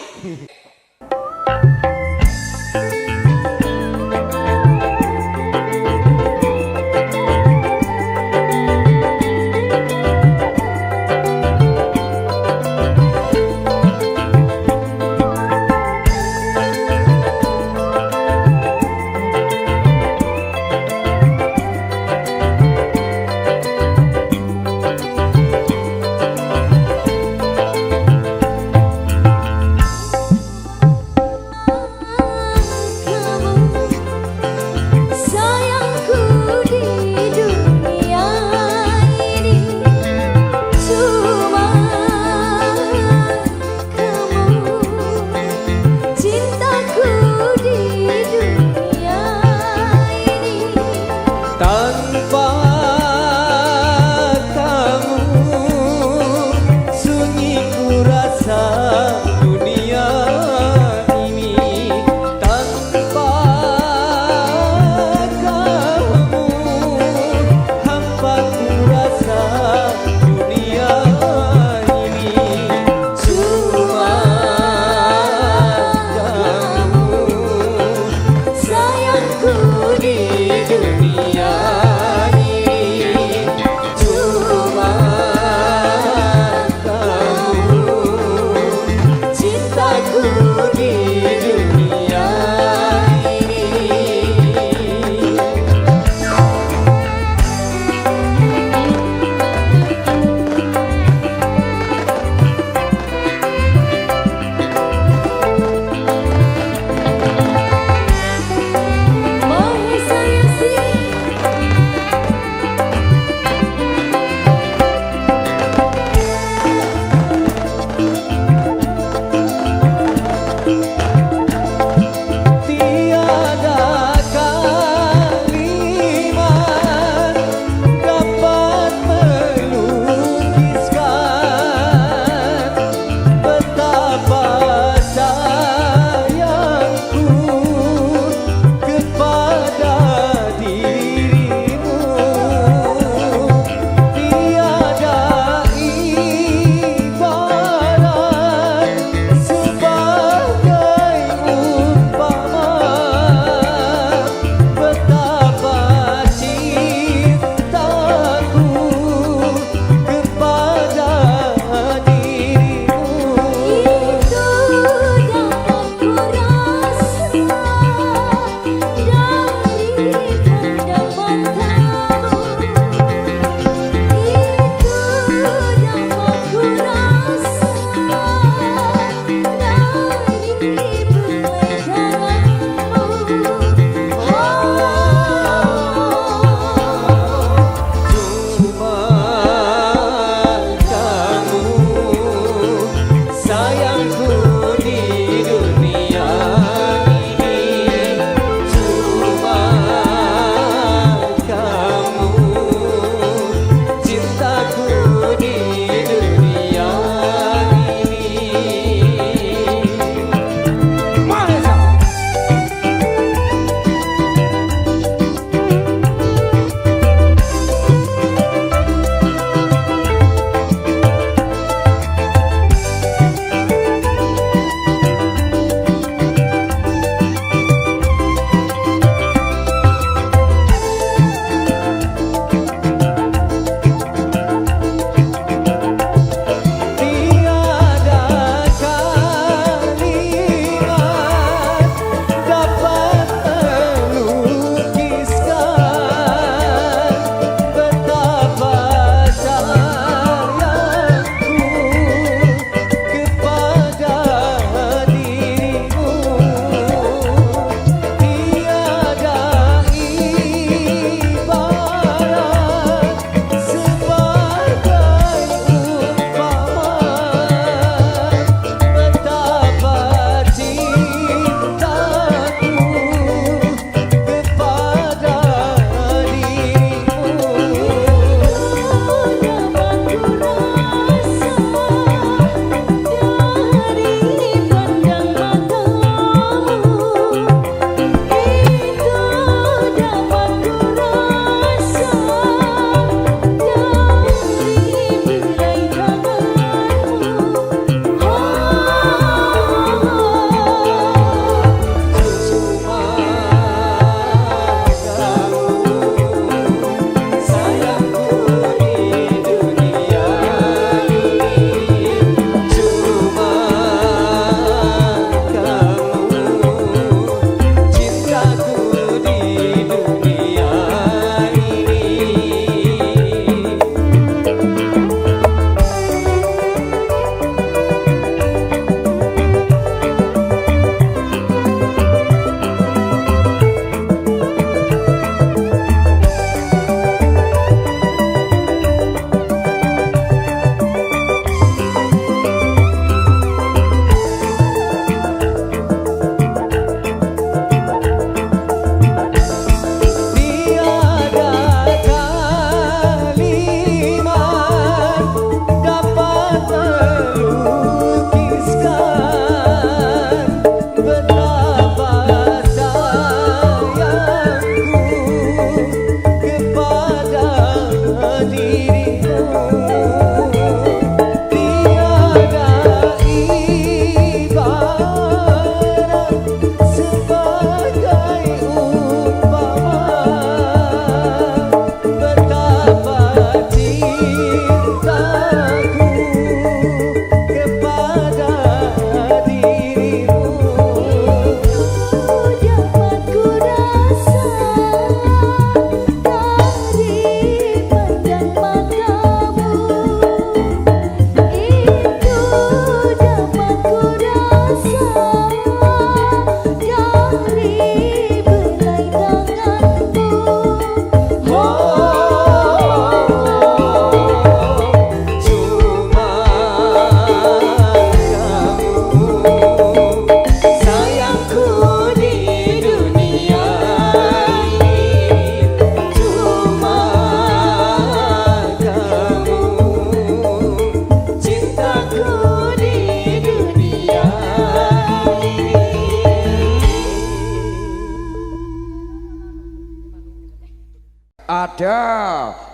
Speaker 3: ada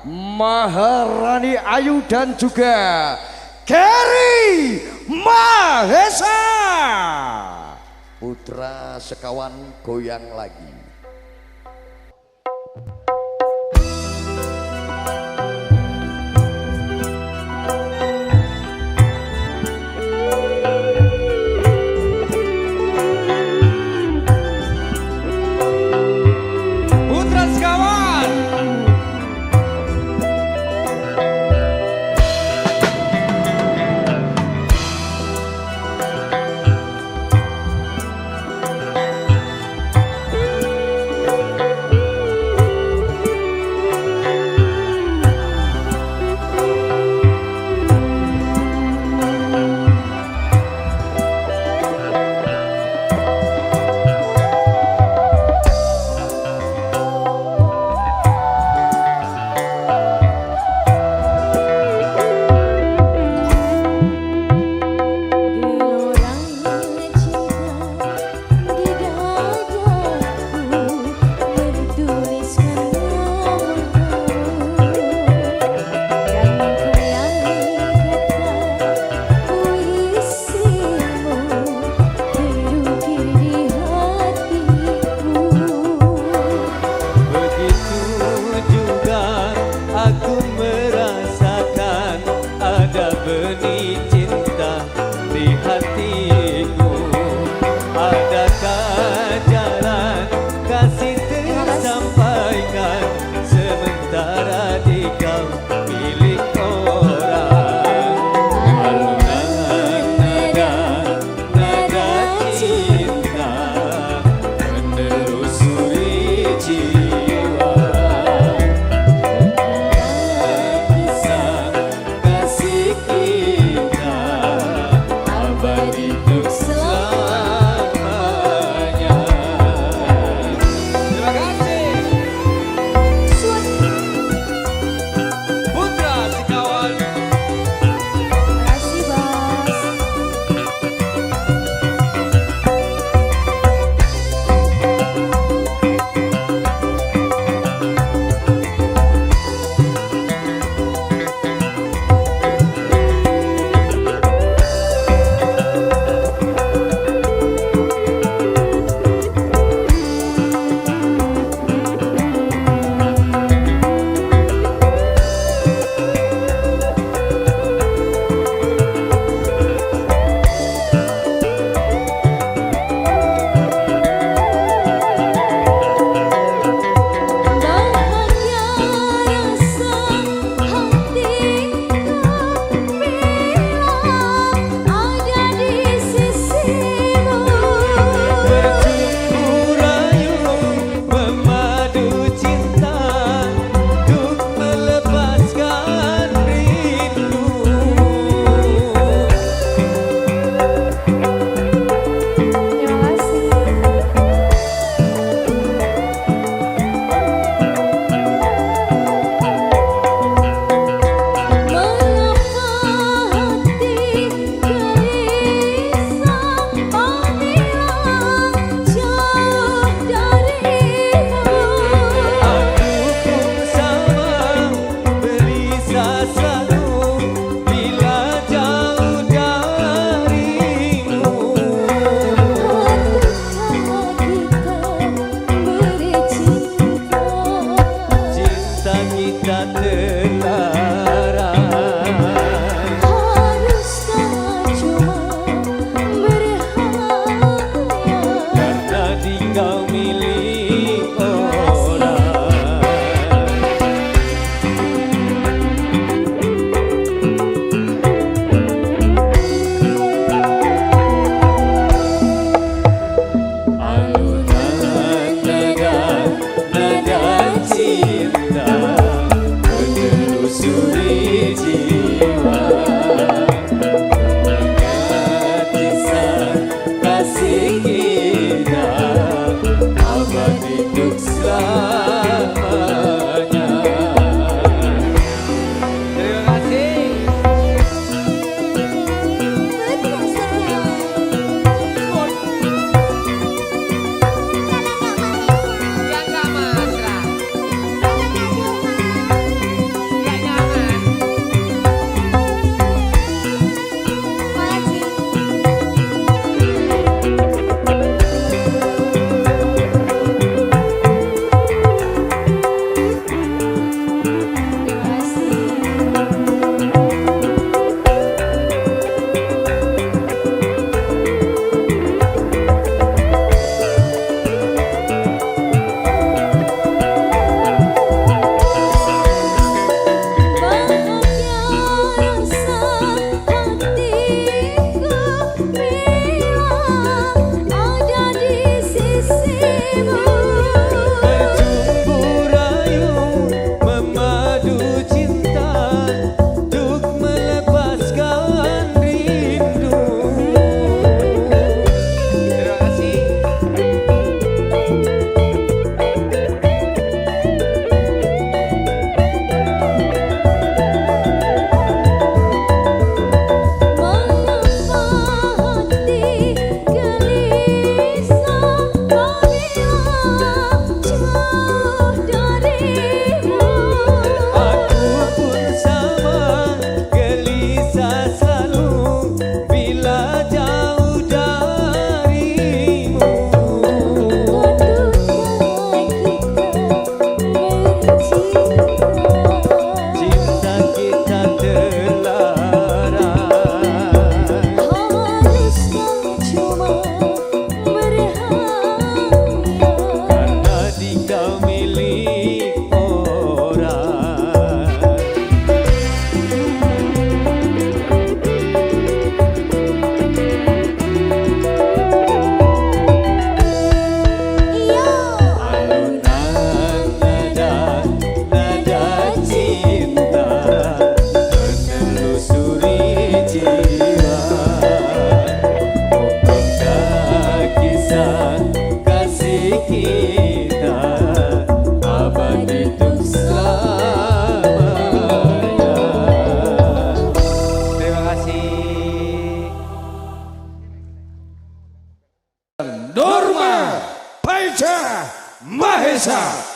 Speaker 3: Maharani Ayu dan juga Gary Mahesa. Putra sekawan goyang lagi.
Speaker 1: Putra sekawan.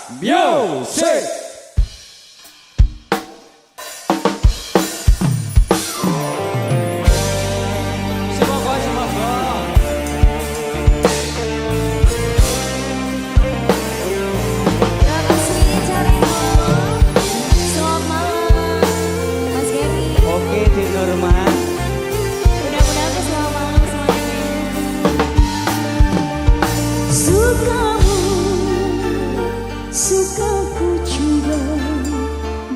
Speaker 3: Music.
Speaker 2: Semoga semoga.
Speaker 4: Terima kasih Carino. Selamat malam Mas Gary.
Speaker 2: Oke di Norman.
Speaker 4: Mudah-mudahan selamat malam semuanya.
Speaker 5: Sukamu, sukaku juga.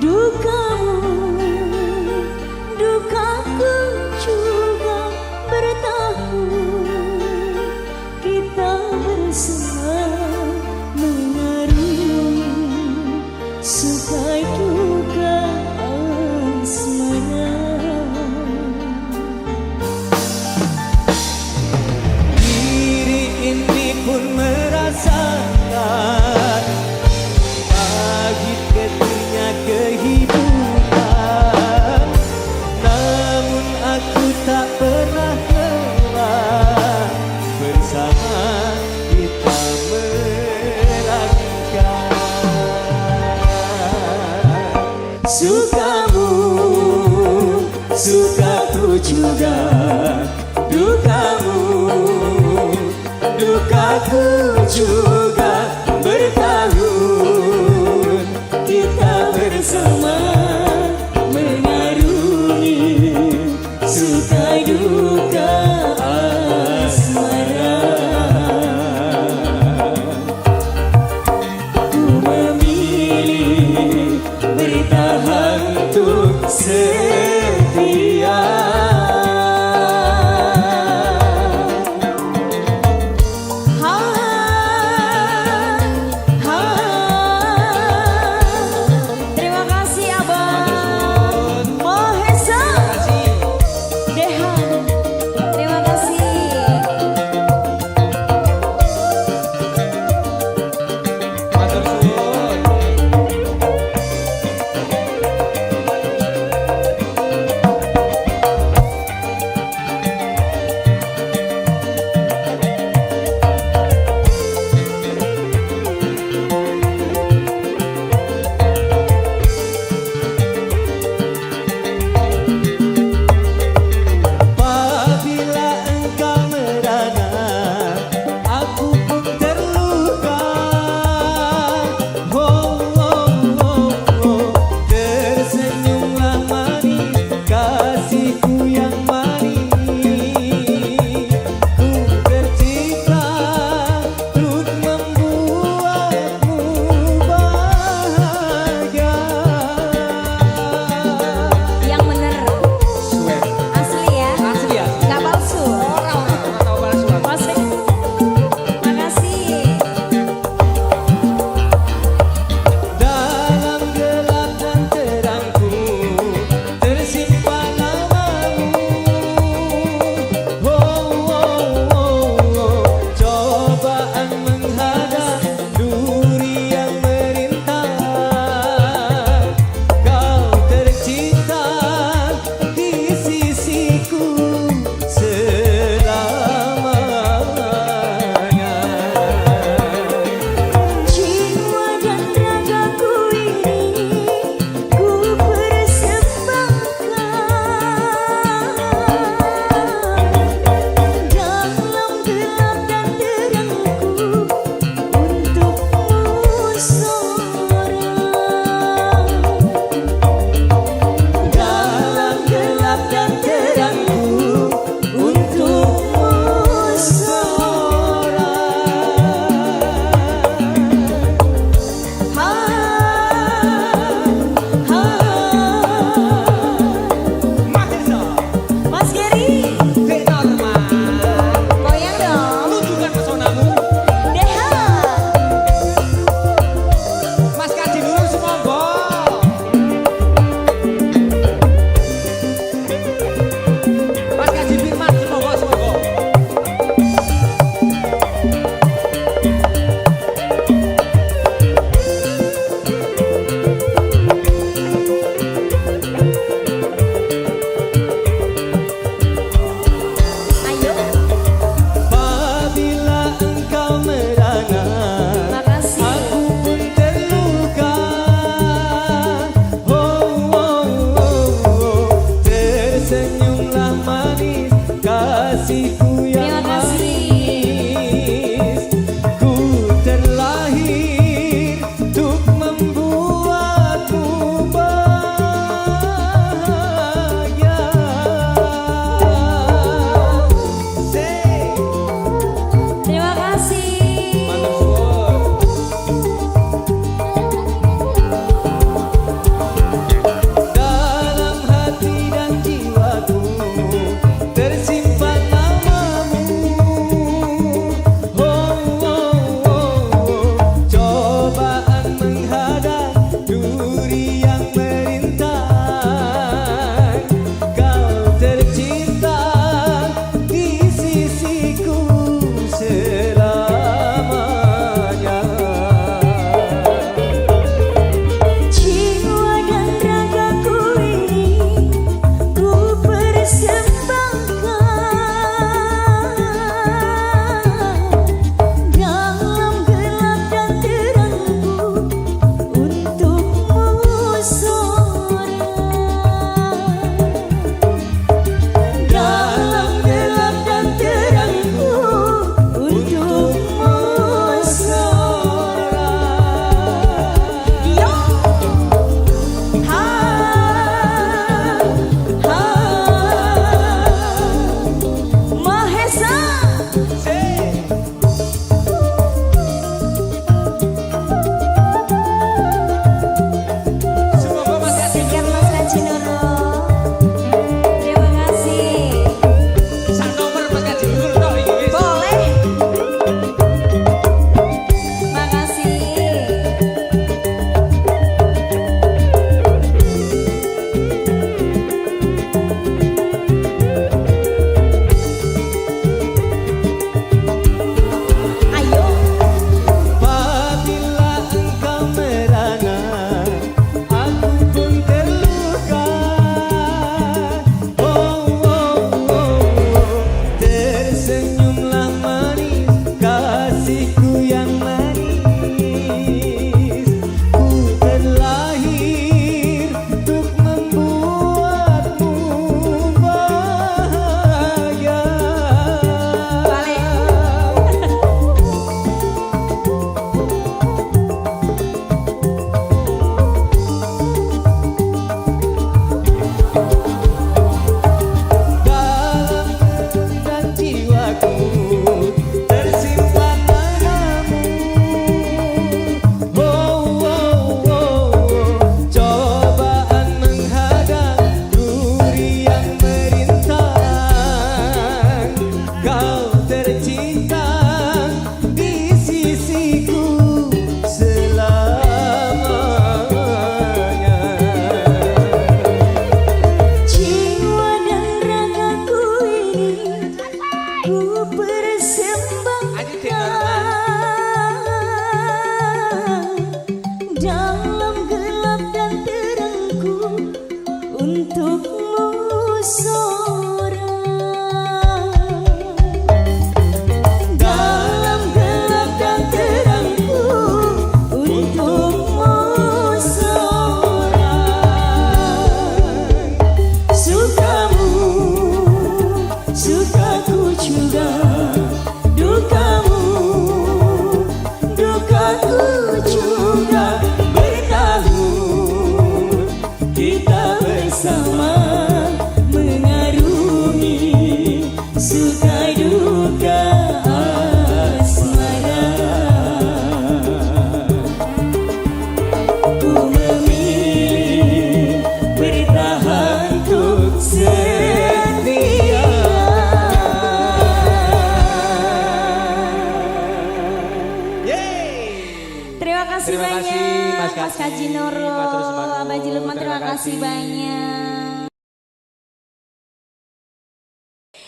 Speaker 5: Dukamu, dukaku juga. Bertahun kita bersama mengarungi suka duka asmara.
Speaker 2: Diri ini pun merasakan pahit ketirnya kehidupan. Namun aku tak pernah lelah bersama kita melangkah. Sukamu, sukaku juga. Dukamu, dukaku juga. Bertahun kita bersama mengarungi suka duka asmara. Ku memilih bertahan untuk setia.
Speaker 5: Terima kasih Abang Mahesa Dehan.
Speaker 4: Terima kasih.
Speaker 2: Matur suwun. kasih.
Speaker 5: Kak Jinoro,
Speaker 2: Matur suwun.
Speaker 5: Abah Jilukman terima kasih banyak.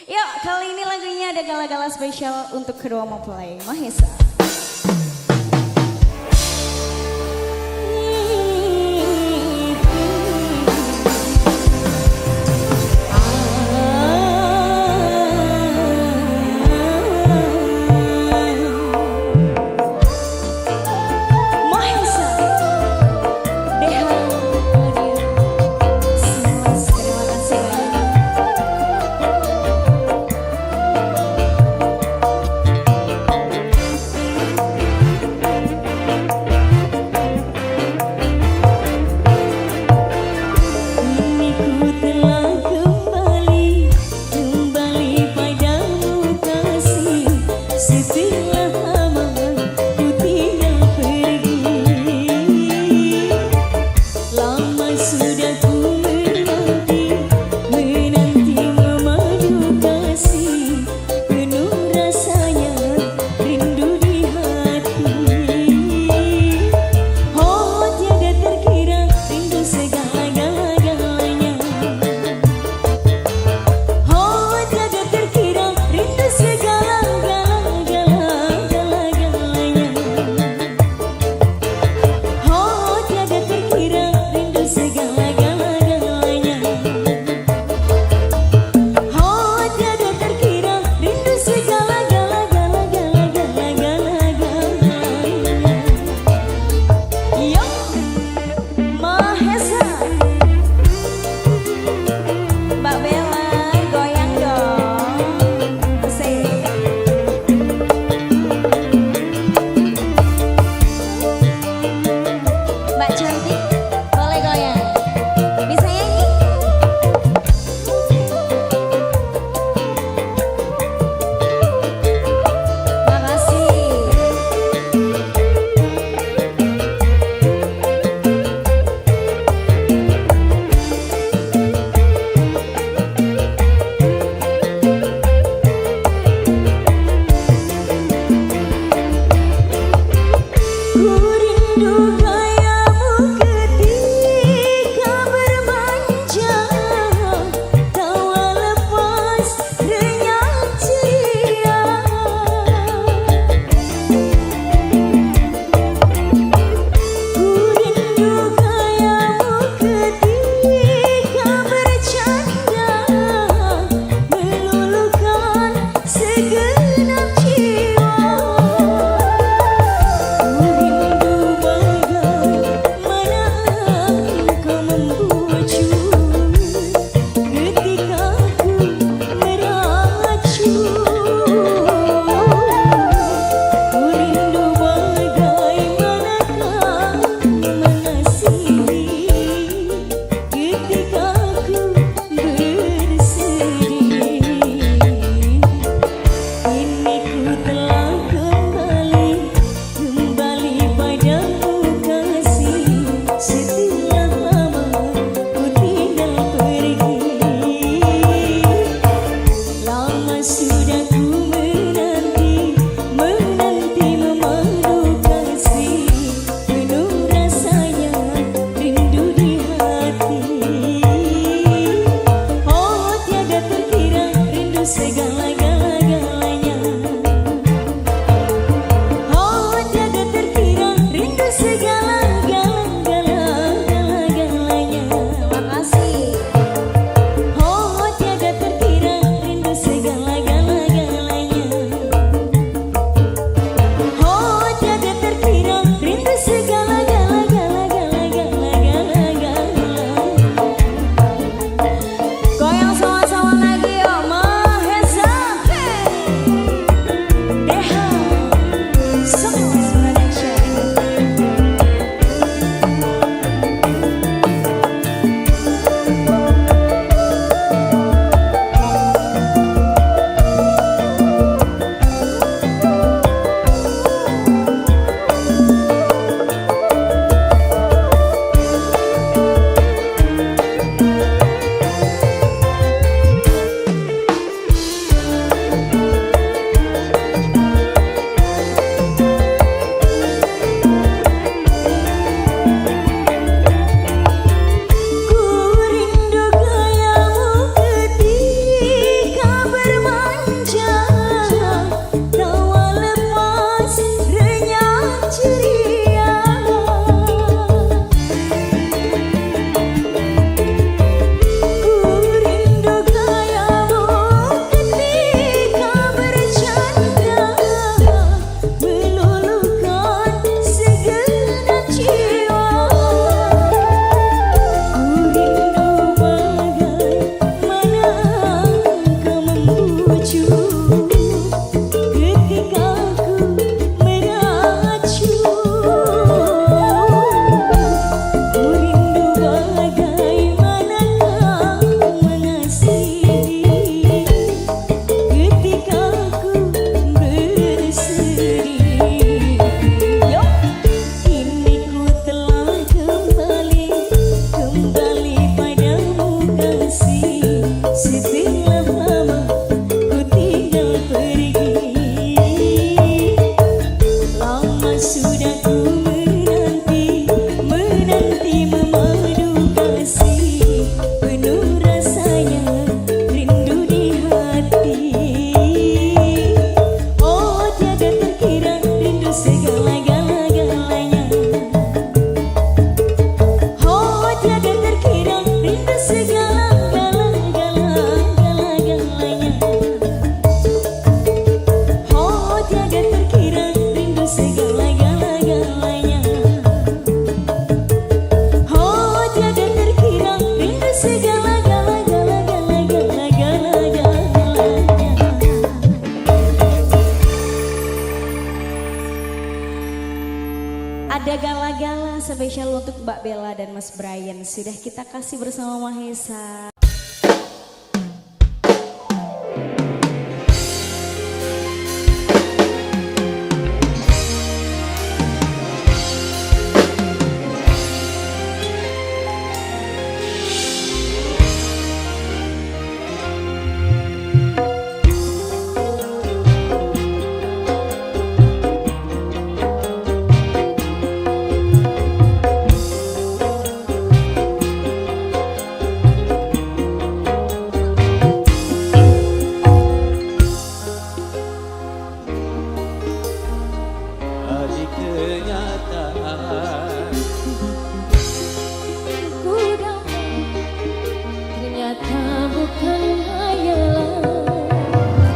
Speaker 5: Yuk, kali ini lagunya ada gala-gala spesial untuk kedua mempelai Mahesa. Mahesa, Deha Audio, Simas, terima kasih banyak. Kini ku telah kembali padamu kasih. Setelah lama ku tinggal pergi, lama sudah ku menanti memadu kasih. Penuh rasanya rindu di hati. Oh tiada terkira rindu segala-galanya. Oh tiada terkira rindu segala-galanya. Oh tiada terkira rindu segala-galanya. Oh tiada terkira rindu segala-galanya. Yo Mahesa, Mbak Bella goyang dong. Say. Mbak cantik boleh goyang. Bisa nyanyi? Makasih. Ku rindu gayamu spesial untuk Mbak Bella dan Mas Brian. Sudah kita kasih bersama Mahesa.
Speaker 2: Hari kenyataan
Speaker 4: Ternyata bukan hayalan.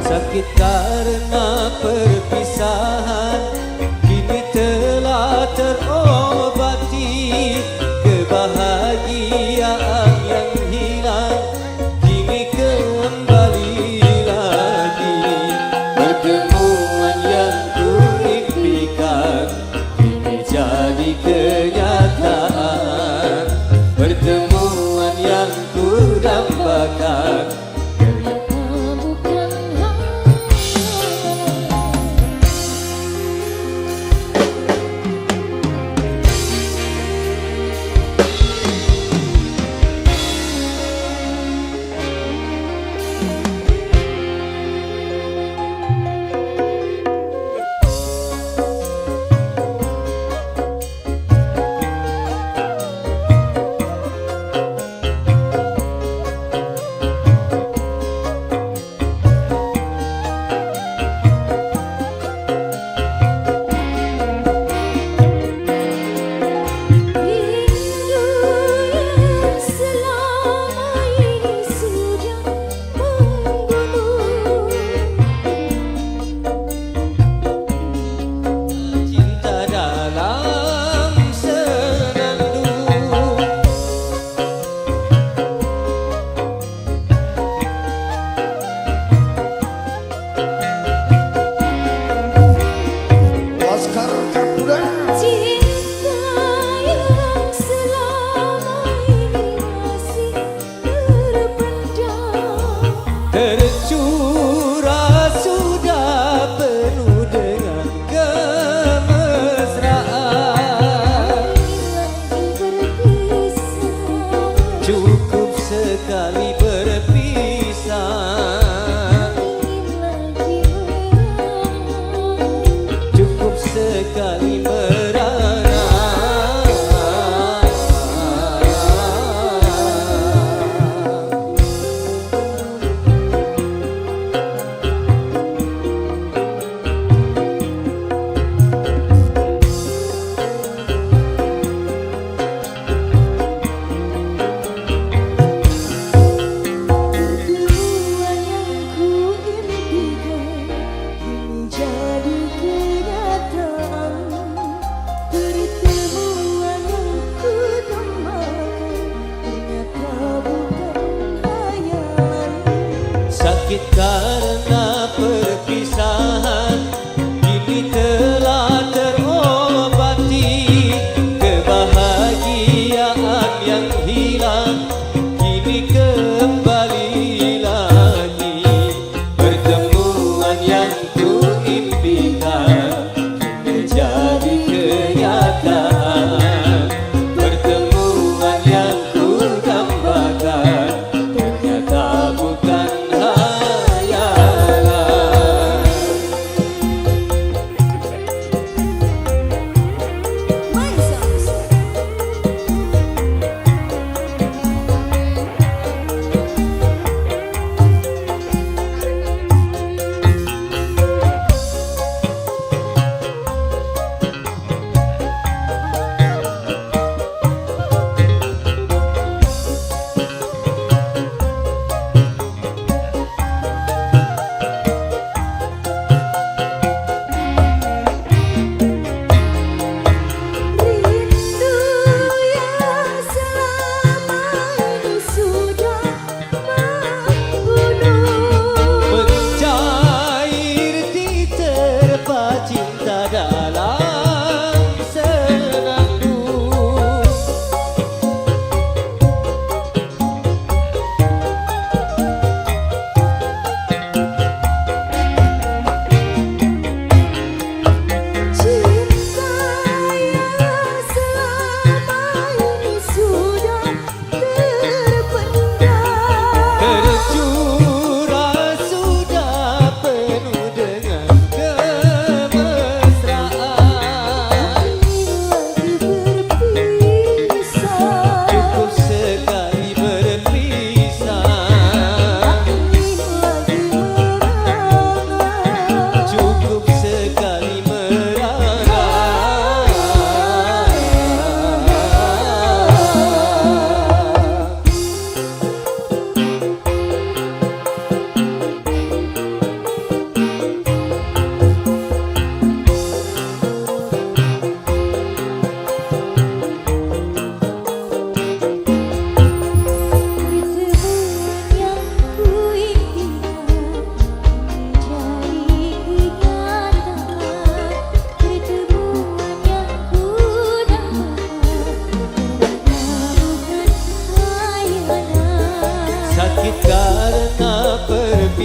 Speaker 2: sakit karena perpisahan kini telah terobati, kebahagiaan yang hilang kini kembali lagi, pertemuan yang kuimpikan kini jadi kenyataan, pertemuan yang kudambakan
Speaker 4: Ternyata bukan hayalan.
Speaker 2: cinta dalam senandung.
Speaker 3: Laskar Kapura.
Speaker 4: Cinta yang selama ini masih terpendam.
Speaker 2: Tercurah sudah penuh dengan kemesraan, cukup sekali berpisah, cukup sekali merana. Sakit karena perpisahan kini telah terobati, kebahagiaan yang hilang kini kembali lagi, pertemuan yang kuimpikan kini jadi kenyataan, pertemuan yang kudambakan ternyata bukan hayalan.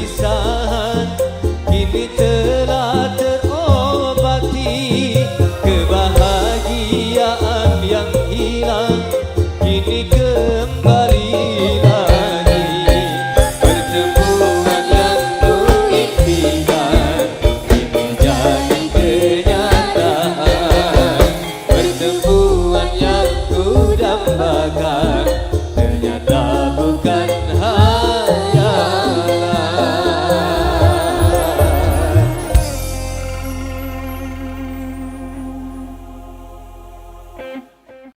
Speaker 1: bisa